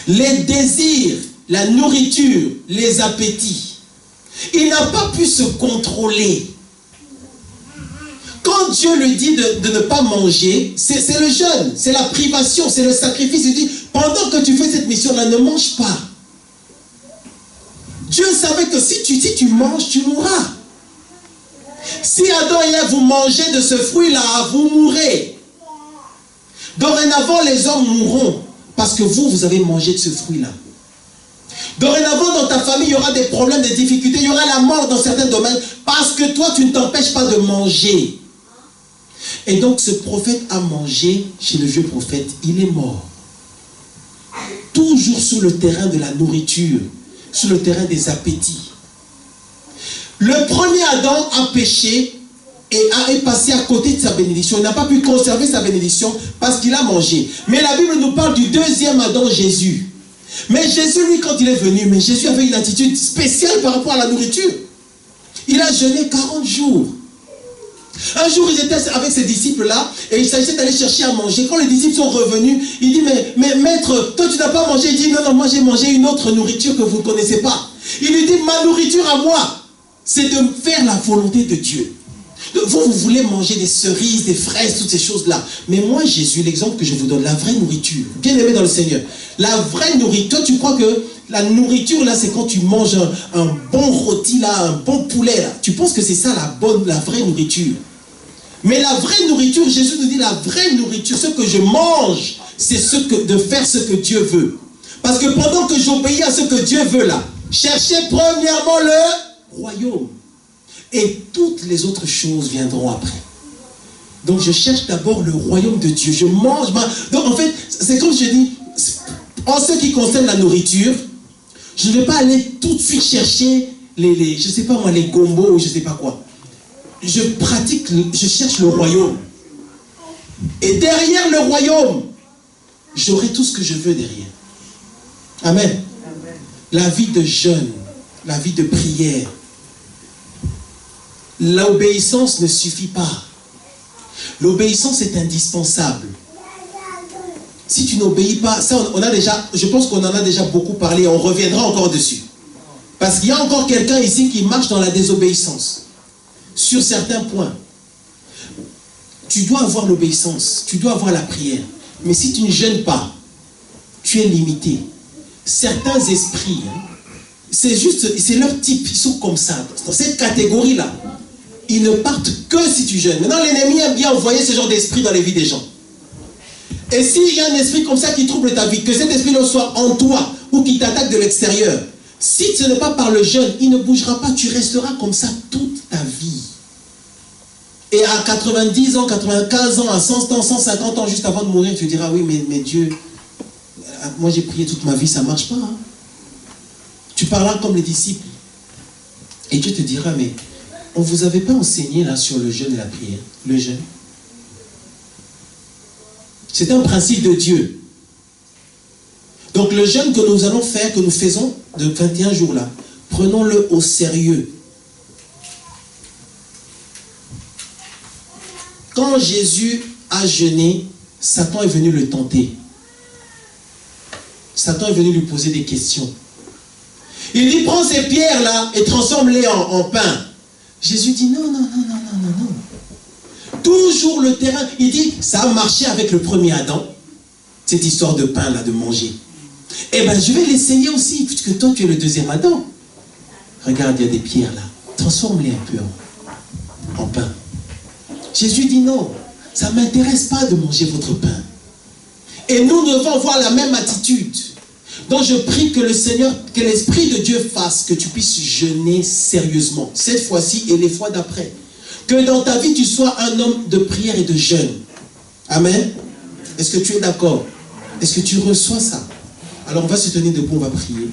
Les désirs, la nourriture, les appétits Il n'a pas pu se contrôler. Quand Dieu lui dit de ne pas manger, c'est le jeûne, c'est la privation, c'est le sacrifice. Il dit, pendant que tu fais cette mission-là, ne mange pas. Dieu savait que si tu manges, tu mourras. Si Adam et Ève, vous mangez de ce fruit-là, vous mourrez. Dorénavant, les hommes mourront parce que vous avez mangé de ce fruit-là. Dorénavant, dans ta famille, il y aura des problèmes, des difficultés, il y aura la mort dans certains domaines parce que toi, tu ne t'empêches pas de manger. Et donc, ce prophète a mangé chez le vieux prophète, il est mort. Toujours sur le terrain de la nourriture, sur le terrain des appétits. Le premier Adam a péché et est passé à côté de sa bénédiction. Il n'a pas pu conserver sa bénédiction parce qu'il a mangé. Mais la Bible nous parle du deuxième Adam, Jésus. Mais Jésus, lui, quand il est venu, mais Jésus avait une attitude spéciale par rapport à la nourriture. Il a jeûné 40 jours. Un jour, ils étaient avec ses disciples-là et il s'agissait d'aller chercher à manger. Quand les disciples sont revenus, il dit, mais maître, toi, tu n'as pas mangé. Il dit, non, moi, j'ai mangé une autre nourriture que vous ne connaissez pas. Il lui dit, ma nourriture à moi, c'est de faire la volonté de Dieu. Vous voulez manger des cerises, des fraises, toutes ces choses-là. Mais moi, Jésus, l'exemple que je vous donne, la vraie nourriture, bien aimé dans le Seigneur, la vraie nourriture, toi, tu crois que la nourriture, là, c'est quand tu manges un bon rôti, là, un bon poulet, là. Tu penses que c'est ça la vraie nourriture. Mais la vraie nourriture, Jésus nous dit, la vraie nourriture, ce que je mange, c'est de faire ce que Dieu veut. Parce que pendant que j'obéis à ce que Dieu veut, là, cherchez premièrement le royaume. Et toutes les autres choses viendront après. Donc je cherche d'abord le royaume de Dieu. Je mange. Donc en fait, c'est comme je dis, en ce qui concerne la nourriture, je ne vais pas aller tout de suite chercher je sais pas moi, les gombos ou je sais pas quoi. Je cherche le royaume. Et derrière le royaume, j'aurai tout ce que je veux derrière. Amen. Amen. La vie de jeûne, la vie de prière. L'obéissance ne suffit pas. L'obéissance est indispensable. Si tu n'obéis pas, ça je pense qu'on en a déjà beaucoup parlé, on reviendra encore dessus. Parce qu'il y a encore quelqu'un ici qui marche dans la désobéissance. Sur certains points. Tu dois avoir l'obéissance, tu dois avoir la prière. Mais si tu ne jeûnes pas, tu es limité. Certains esprits, c'est leur type, ils sont comme ça. Dans cette catégorie-là, ils ne partent que si tu jeûnes. Maintenant, l'ennemi aime bien envoyer ce genre d'esprit dans les vies des gens. Et s'il y a un esprit comme ça qui trouble ta vie, que cet esprit-là soit en toi ou qui t'attaque de l'extérieur, si ce n'est pas par le jeûne, il ne bougera pas, tu resteras comme ça toute ta vie. Et à 90 ans, 95 ans, à 100 ans, 150 ans, juste avant de mourir, tu diras, oui, mais Dieu, moi j'ai prié toute ma vie, ça ne marche pas. Hein. Tu parleras comme les disciples. Et Dieu te dira, mais on ne vous avait pas enseigné là sur le jeûne et la prière. Le jeûne. C'est un principe de Dieu. Donc le jeûne que nous allons faire, que nous faisons de 21 jours là, prenons-le au sérieux. Quand Jésus a jeûné, Satan est venu le tenter. Satan est venu lui poser des questions. Il dit, prends ces pierres là et transforme-les en pain. Jésus dit, non. Toujours le terrain. Il dit, ça a marché avec le premier Adam, cette histoire de pain là, de manger. Eh bien, je vais l'essayer aussi, puisque toi tu es le deuxième Adam. Regarde, il y a des pierres là. Transforme-les un peu en pain. Jésus dit non, ça ne m'intéresse pas de manger votre pain. Et nous devons avoir la même attitude. Donc je prie que le Seigneur, que l'Esprit de Dieu fasse que tu puisses jeûner sérieusement, cette fois-ci et les fois d'après. Que dans ta vie, tu sois un homme de prière et de jeûne. Amen. Est-ce que tu es d'accord? Est-ce que tu reçois ça? Alors on va se tenir debout, on va prier.